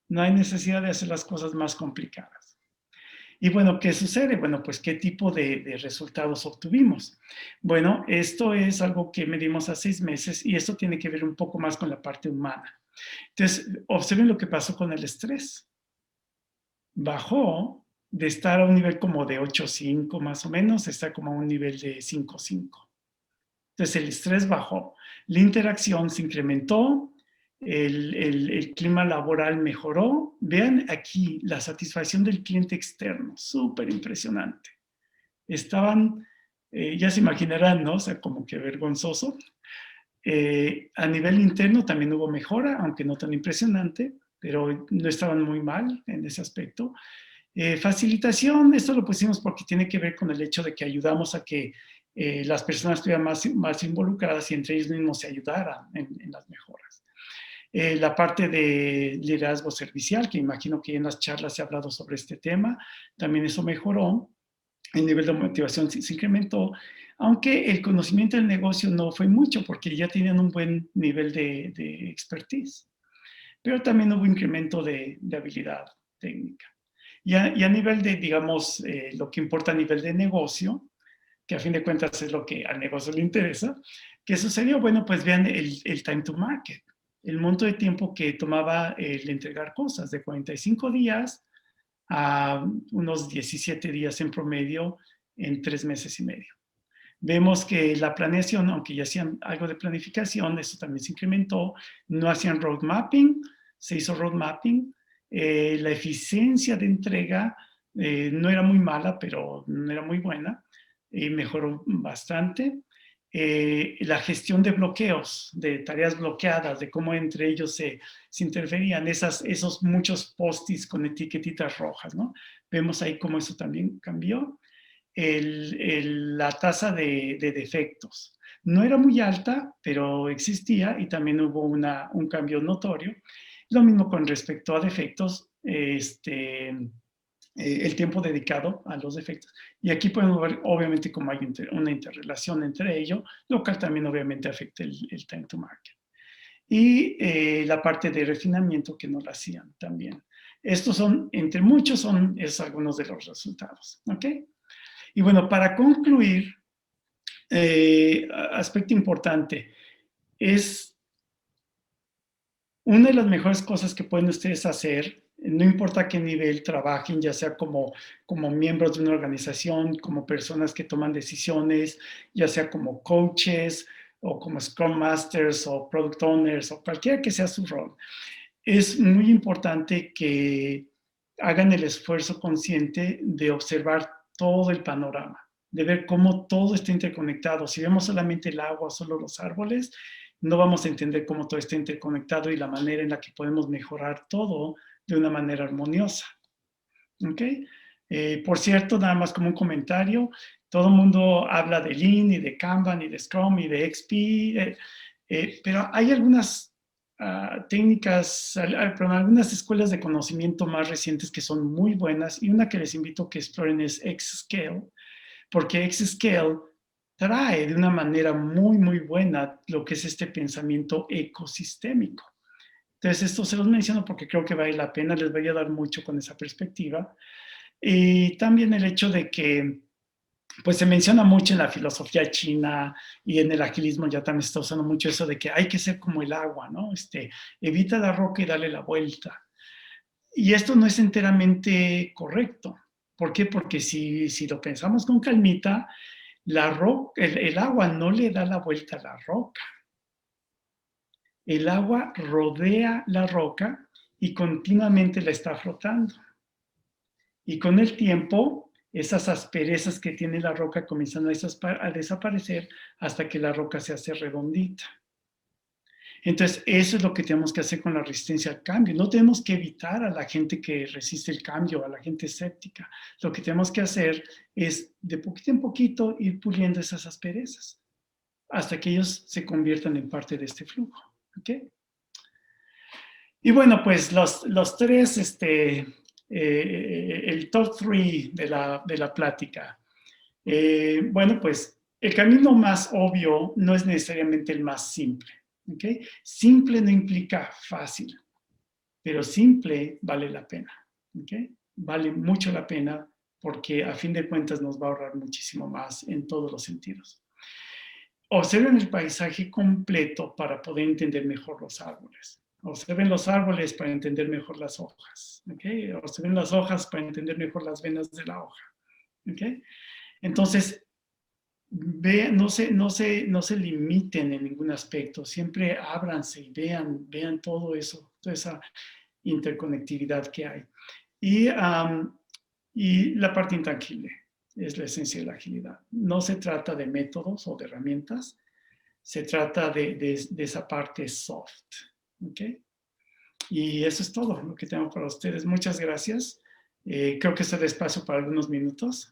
No hay necesidad de hacer las cosas más complicadas. Y bueno, ¿qué sucede? Bueno, pues, ¿qué tipo de resultados obtuvimos? Bueno, esto es algo que medimos a 6 meses y esto tiene que ver un poco más con la parte humana. Entonces, observen lo que pasó con el estrés. Bajó de estar a un nivel como de 8.5 más o menos, está como a un nivel de 5.5. Entonces el estrés bajó, la interacción se incrementó, el clima laboral mejoró. Vean aquí la satisfacción del cliente externo, súper impresionante. Estaban, ya se imaginarán, ¿no? O sea, como que vergonzoso. A nivel interno también hubo mejora, aunque no tan impresionante, pero no estaban muy mal en ese aspecto. Facilitación, esto lo pusimos porque tiene que ver con el hecho de que ayudamos a que las personas estuvieran más involucradas y entre ellos mismos se ayudaran en las mejoras. La parte de liderazgo servicial, que imagino que en las charlas se ha hablado sobre este tema, también eso mejoró. El nivel de motivación se incrementó, aunque el conocimiento del negocio no fue mucho porque ya tenían un buen nivel de expertise. Pero también hubo incremento de habilidad técnica. Y a nivel de, digamos, lo que importa a nivel de negocio, que a fin de cuentas es lo que al negocio le interesa, ¿qué sucedió? Bueno, pues vean el time to market, el monto de tiempo que tomaba el entregar cosas, de 45 días a unos 17 días en promedio en 3 meses y medio. Vemos que la planeación, aunque ya hacían algo de planificación, eso también se incrementó, no hacían road mapping, se hizo road mapping, la eficiencia de entrega no era muy mala, pero no era muy buena, mejoró bastante. La gestión de bloqueos, de tareas bloqueadas, de cómo entre ellos se interferían, esos muchos post-its con etiquetitas rojas, ¿no? Vemos ahí cómo eso también cambió. La tasa de defectos no era muy alta, pero existía y también hubo un cambio notorio. Lo mismo con respecto a defectos, el tiempo dedicado a los defectos. Y aquí podemos ver, obviamente, cómo hay una interrelación entre ello, lo cual también obviamente afecta el time to market. Y la parte de refinamiento que no la hacían también. Estos son, entre muchos, son algunos de los resultados. ¿Ok? Y bueno, para concluir, aspecto importante, es una de las mejores cosas que pueden ustedes hacer No importa a qué nivel trabajen, ya sea como miembros de una organización, como personas que toman decisiones, ya sea como coaches o como Scrum Masters o Product Owners o cualquiera que sea su rol. Es muy importante que hagan el esfuerzo consciente de observar todo el panorama, de ver cómo todo está interconectado. Si vemos solamente el agua, solo los árboles, no vamos a entender cómo todo está interconectado y la manera en la que podemos mejorar todo de una manera armoniosa. ¿Ok? Por cierto, nada más como un comentario, todo el mundo habla de Lean y de Kanban y de Scrum y de XP, pero hay algunas técnicas, perdón, algunas escuelas de conocimiento más recientes que son muy buenas y una que les invito a que exploren es Xscale, porque Xscale trae de una manera muy, muy buena lo que es este pensamiento ecosistémico. Entonces, esto se los menciono porque creo que vale la pena, les voy a dar mucho con esa perspectiva. Y también el hecho de que, pues se menciona mucho en la filosofía china y en el agilismo ya también se está usando mucho eso de que hay que ser como el agua, ¿no? Evita la roca y dale la vuelta. Y esto no es enteramente correcto. ¿Por qué? Porque si lo pensamos con calmita, el agua no le da la vuelta a la roca. El agua rodea la roca y continuamente la está frotando. Y con el tiempo, esas asperezas que tiene la roca comienzan a desaparecer hasta que la roca se hace redondita. Entonces, eso es lo que tenemos que hacer con la resistencia al cambio. No tenemos que evitar a la gente que resiste el cambio, a la gente escéptica. Lo que tenemos que hacer es, de poquito en poquito, ir puliendo esas asperezas hasta que ellos se conviertan en parte de este flujo. ¿Ok? Y bueno, pues los tres, el top 3 de la plática. Bueno, pues el camino más obvio no es necesariamente el más simple. ¿Okay? Simple no implica fácil, pero simple vale la pena. ¿Okay? Vale mucho la pena porque a fin de cuentas nos va a ahorrar muchísimo más en todos los sentidos. Observen el paisaje completo para poder entender mejor los árboles. Observen los árboles para entender mejor las hojas. ¿Okay? Observen las hojas para entender mejor las venas de la hoja. ¿Okay? Entonces, no se limiten en ningún aspecto, siempre ábranse y vean todo eso, toda esa interconectividad que hay. Y la parte intangible es la esencia de la agilidad. No se trata de métodos o de herramientas, se trata de esa parte soft. ¿Ok? Y eso es todo lo que tengo para ustedes. Muchas gracias. Creo que se da espacio para algunos minutos.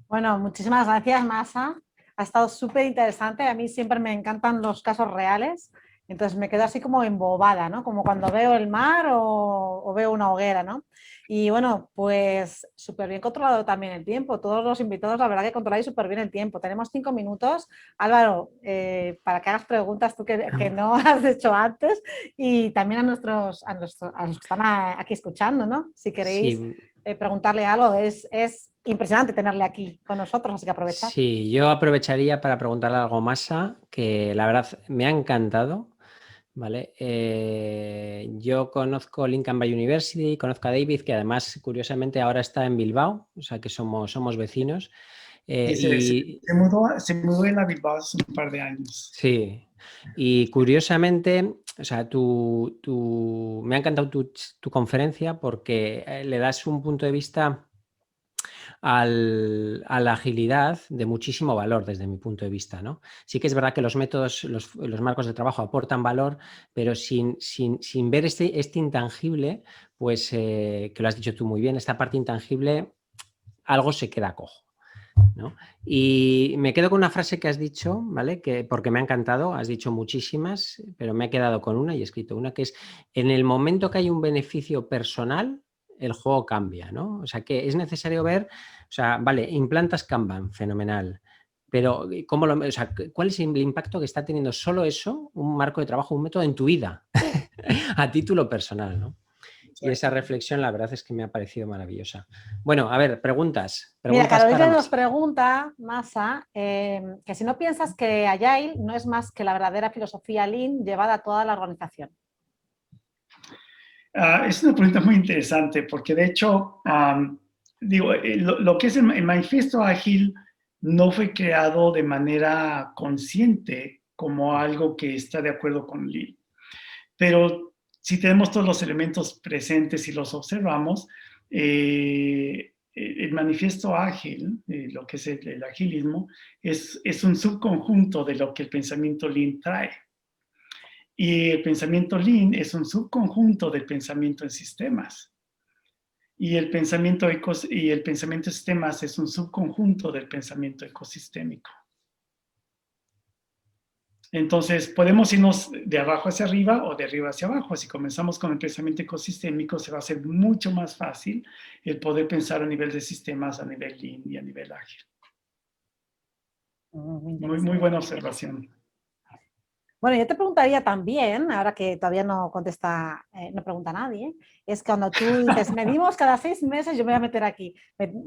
Bueno, muchísimas gracias, Masa. Ha estado súper interesante. A mí siempre me encantan los casos reales. Entonces me quedo así como embobada, ¿no? Como cuando veo el mar o veo una hoguera, ¿no? Y bueno, pues súper bien controlado también el tiempo. Todos los invitados, la verdad que controláis súper bien el tiempo. Tenemos 5 minutos. Álvaro, para que hagas preguntas tú que no has hecho antes y también a los que están aquí escuchando, ¿no? Si queréis preguntarle algo, es impresionante tenerle aquí con nosotros, así que aprovechar. Sí, yo aprovecharía para preguntarle algo más, que la verdad me ha encantado. ¿Vale? Yo conozco Lincoln Bay University, conozco a David, que además, curiosamente, ahora está en Bilbao, o sea que somos vecinos. Se mudó en la Bilbao hace un par de años. Sí, y curiosamente, o sea, me ha encantado tu conferencia porque le das un punto de vista a la agilidad de muchísimo valor desde mi punto de vista, ¿no? Sí que es verdad que los métodos, los marcos de trabajo aportan valor, pero sin ver este intangible, pues que lo has dicho tú muy bien, esta parte intangible, algo se queda cojo, ¿no? Y me quedo con una frase que has dicho, ¿vale? Porque me ha encantado, has dicho muchísimas, pero me he quedado con una y he escrito una, que es: en el momento que hay un beneficio personal, el juego cambia, ¿no? O sea, que es necesario ver, o sea, vale, implantas Kanban, fenomenal, pero ¿cuál es el impacto que está teniendo solo eso, un marco de trabajo, un método en tu vida, a título personal, ¿no? Y esa reflexión, la verdad es que me ha parecido maravillosa. Bueno, a ver, preguntas. Mira, Carolina nos pregunta, Masa, que si no piensas que Agile no es más que la verdadera filosofía Lean llevada a toda la organización. Es una pregunta muy interesante porque de hecho, digo, lo que es el manifiesto ágil no fue creado de manera consciente como algo que está de acuerdo con Lean. Pero si tenemos todos los elementos presentes y los observamos, el manifiesto ágil, lo que es el agilismo, es un subconjunto de lo que el pensamiento Lean trae. Y el pensamiento Lean es un subconjunto del pensamiento en sistemas. Y el pensamiento en sistemas es un subconjunto del pensamiento ecosistémico. Entonces, podemos irnos de abajo hacia arriba o de arriba hacia abajo. Si comenzamos con el pensamiento ecosistémico, se va a hacer mucho más fácil el poder pensar a nivel de sistemas, a nivel Lean y a nivel ágil. Muy buena observación. Bueno, yo te preguntaría también, ahora que todavía no contesta, no pregunta nadie, es que cuando tú dices, medimos cada 6 meses, yo me voy a meter aquí,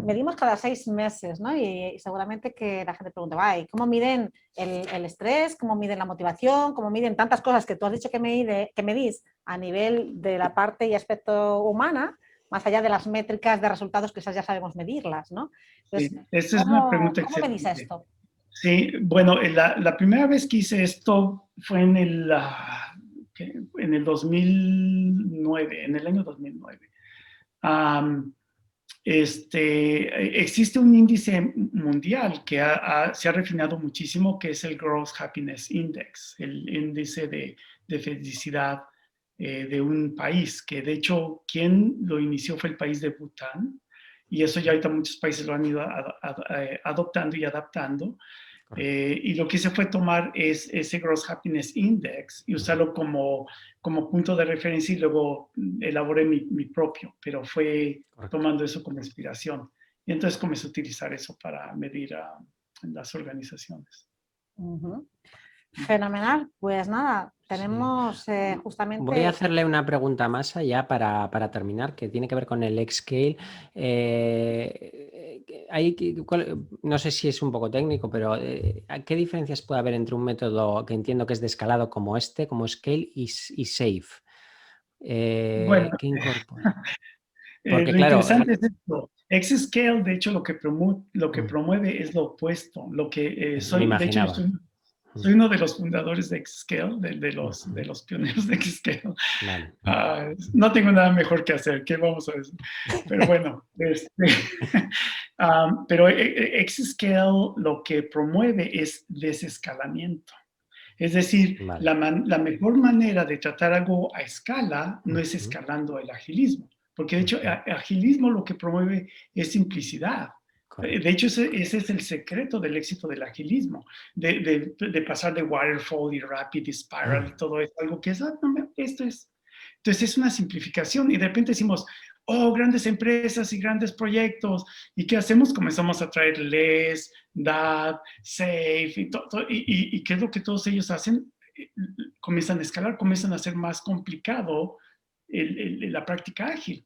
medimos cada 6 meses, ¿no? Y seguramente que la gente pregunta, ¿y cómo miden el estrés? ¿Cómo miden la motivación? ¿Cómo miden tantas cosas que tú has dicho que medís a nivel de la parte y aspecto humana, más allá de las métricas de resultados que esas ya sabemos medirlas, ¿no? Entonces, Sí, esa es una pregunta ¿cómo medís excelente. esto? Sí, bueno, la primera vez que hice esto fue en el 2009, en el año 2009. Existe un índice mundial que se ha refinado muchísimo, que es el Gross Happiness Index, el índice de felicidad de un país, que de hecho quien lo inició fue el país de Bután, y eso ya ahorita muchos países lo han ido adoptando y adaptando. Y lo que hice fue tomar ese Gross Happiness Index y usarlo como punto de referencia y luego elaboré mi propio, pero fue tomando eso como inspiración. Y entonces comencé a utilizar eso para medir en las organizaciones. Fenomenal, pues nada, tenemos justamente... Voy a hacerle una pregunta más allá para terminar, que tiene que ver con el Xscale. No sé si es un poco técnico, pero ¿qué diferencias puede haber entre un método que entiendo que es de escalado como este, como Scale, y Safe? Bueno, ¿Qué incorpora? Porque, lo claro, interesante es esto. Xscale, de hecho, lo que promueve es lo opuesto. me De hecho, yo imaginaba. soy uno de los fundadores de Xscale, de los pioneros de Xscale. Vale. No tengo nada mejor que hacer, ¿qué vamos a decir? Pero bueno, pero Xscale lo que promueve es desescalamiento. Es decir, Vale. la mejor manera de tratar algo a escala no es escalando el agilismo, porque de hecho agilismo lo que promueve es simplicidad. Correcto. De hecho, ese es el secreto del éxito del agilismo, de pasar de waterfall y rapid y spiral y todo eso, algo que es, esto es. Entonces es una simplificación y de repente decimos, grandes empresas y grandes proyectos, ¿y qué hacemos? Comenzamos a traer LES, DAD, SAFE y ¿qué es lo que todos ellos hacen? Comienzan a escalar, comienzan a hacer más complicado la práctica ágil.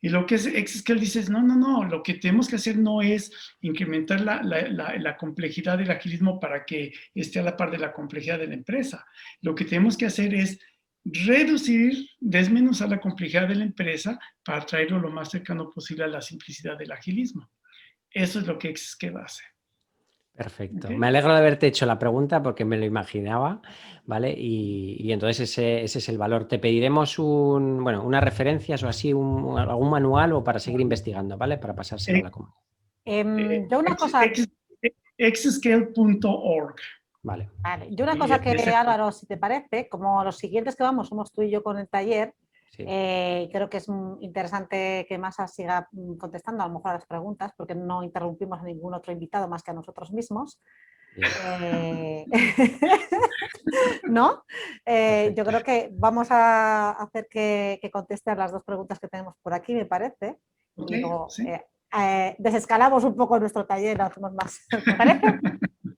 Y lo que es Xscale dices, no, lo que tenemos que hacer no es incrementar la complejidad del agilismo para que esté a la par de la complejidad de la empresa. Lo que tenemos que hacer es reducir, desmenuzar la complejidad de la empresa para traerlo lo más cercano posible a la simplicidad del agilismo. Eso es lo que Xscale hace. Perfecto. ¿Okay? Me alegro de haberte hecho la pregunta porque me lo imaginaba, ¿vale? Y entonces ese es el valor. Te pediremos unas referencias o así, algún manual o para seguir investigando, ¿vale? Para pasárselo a la comunidad. yo una cosa... Xscale.org. Vale. Yo una cosa que, Álvaro, si te parece, como los siguientes que vamos somos tú y yo con el taller, sí. Creo que es interesante que Masa siga contestando a lo mejor a las preguntas, porque no interrumpimos a ningún otro invitado más que a nosotros mismos. ¿No? Yo creo que vamos a hacer que conteste a las 2 preguntas que tenemos por aquí, me parece. Okay, y luego sí. Desescalamos un poco nuestro taller y lo hacemos más. ¿Te parece?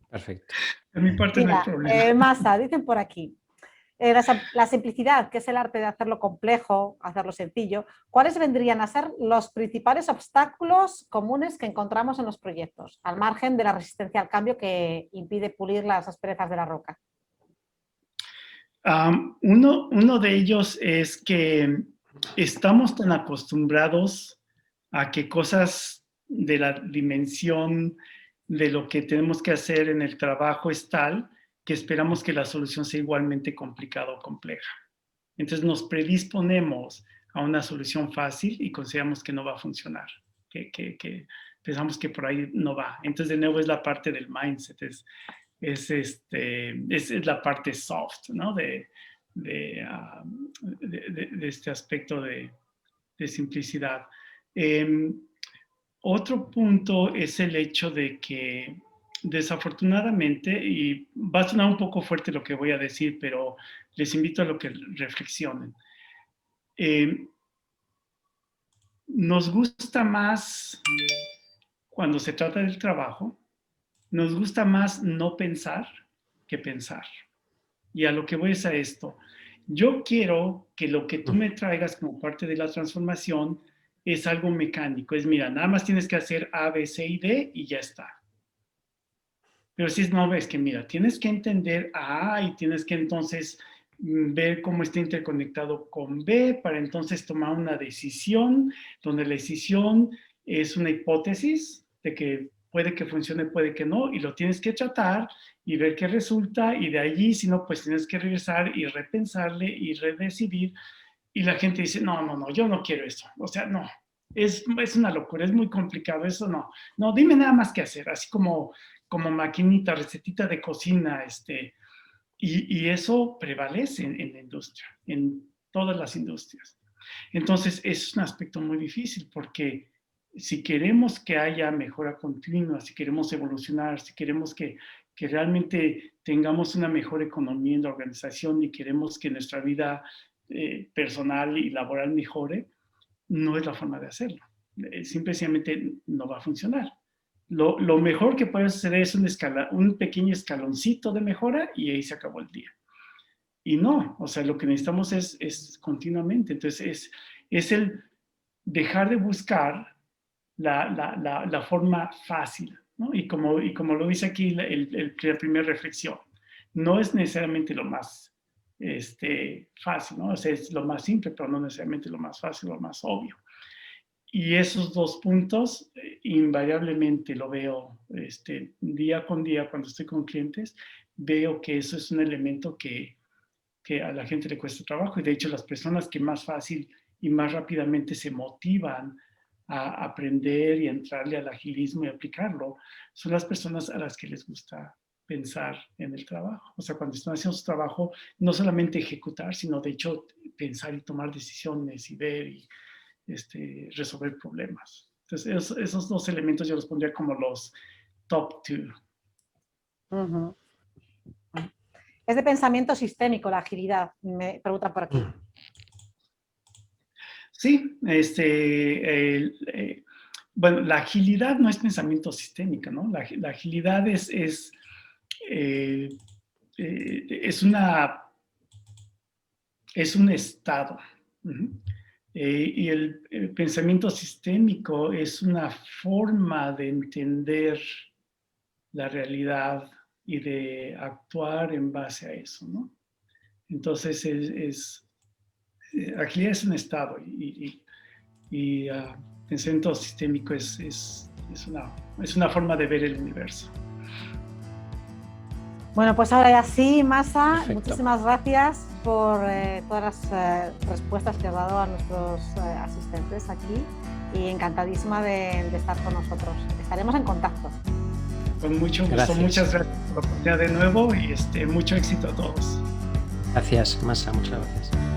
Perfecto. De mi parte no hay problema. Masa, dicen por aquí. La simplicidad, que es el arte de hacerlo complejo, hacerlo sencillo. ¿Cuáles vendrían a ser los principales obstáculos comunes que encontramos en los proyectos, al margen de la resistencia al cambio que impide pulir las asperezas de la roca? Uno de ellos es que estamos tan acostumbrados a que cosas de la dimensión de lo que tenemos que hacer en el trabajo es tal que esperamos que la solución sea igualmente complicada o compleja. Entonces nos predisponemos a una solución fácil y consideramos que no va a funcionar, que pensamos que por ahí no va. Entonces de nuevo es la parte del mindset, es la parte soft, ¿no? de este aspecto de simplicidad. Otro punto es el hecho de que desafortunadamente, y va a sonar un poco fuerte lo que voy a decir, pero les invito a lo que reflexionen. Nos gusta más, cuando se trata del trabajo, nos gusta más no pensar que pensar. Y a lo que voy es a esto. Yo quiero que lo que tú me traigas como parte de la transformación es algo mecánico. Es, mira, nada más tienes que hacer A, B, C y D y ya está. Pero si no, ves que, mira, tienes que entender A y tienes que entonces ver cómo está interconectado con B para entonces tomar una decisión, donde la decisión es una hipótesis de que puede que funcione, puede que no, y lo tienes que tratar y ver qué resulta, y de allí, si no, pues tienes que regresar y repensarle y redecidir. Y la gente dice, no, yo no quiero esto. O sea, no, es una locura, es muy complicado, eso no. No, dime nada más qué hacer, así como maquinita, recetita de cocina, y eso prevalece en la industria, en todas las industrias. Entonces, es un aspecto muy difícil porque si queremos que haya mejora continua, si queremos evolucionar, si queremos que realmente tengamos una mejor economía en la organización y queremos que nuestra vida personal y laboral mejore, no es la forma de hacerlo. Simplemente no va a funcionar. Lo mejor que puedes hacer es un pequeño escaloncito de mejora y ahí se acabó el día. Y no, o sea, lo que necesitamos es continuamente. Entonces, es el dejar de buscar la forma fácil, ¿no? Y como lo dice aquí la primera reflexión, no es necesariamente lo más fácil, ¿no? O sea, es lo más simple, pero no necesariamente lo más fácil, lo más obvio. Y esos dos puntos, invariablemente lo veo día con día cuando estoy con clientes, veo que eso es un elemento que a la gente le cuesta trabajo. Y de hecho, las personas que más fácil y más rápidamente se motivan a aprender y entrarle al agilismo y aplicarlo, son las personas a las que les gusta pensar en el trabajo. O sea, cuando están haciendo su trabajo, no solamente ejecutar, sino de hecho pensar y tomar decisiones y ver y resolver problemas. Entonces, esos dos elementos yo los pondría como los top 2. Es de pensamiento sistémico la agilidad, me preguntan por aquí. Sí, bueno, la agilidad no es pensamiento sistémico, ¿no? La agilidad es un estado. Y el pensamiento sistémico es una forma de entender la realidad y de actuar en base a eso, ¿no? Entonces, agilidad es un estado y pensamiento sistémico es una forma de ver el universo. Bueno, pues ahora ya sí, Masa, Perfecto. Muchísimas gracias por todas las respuestas que has dado a nuestros asistentes aquí y encantadísima de estar con nosotros. Estaremos en contacto. Con mucho gusto, Gracias. muchas gracias por la oportunidad de nuevo y mucho éxito a todos. Gracias, Masa, muchas gracias.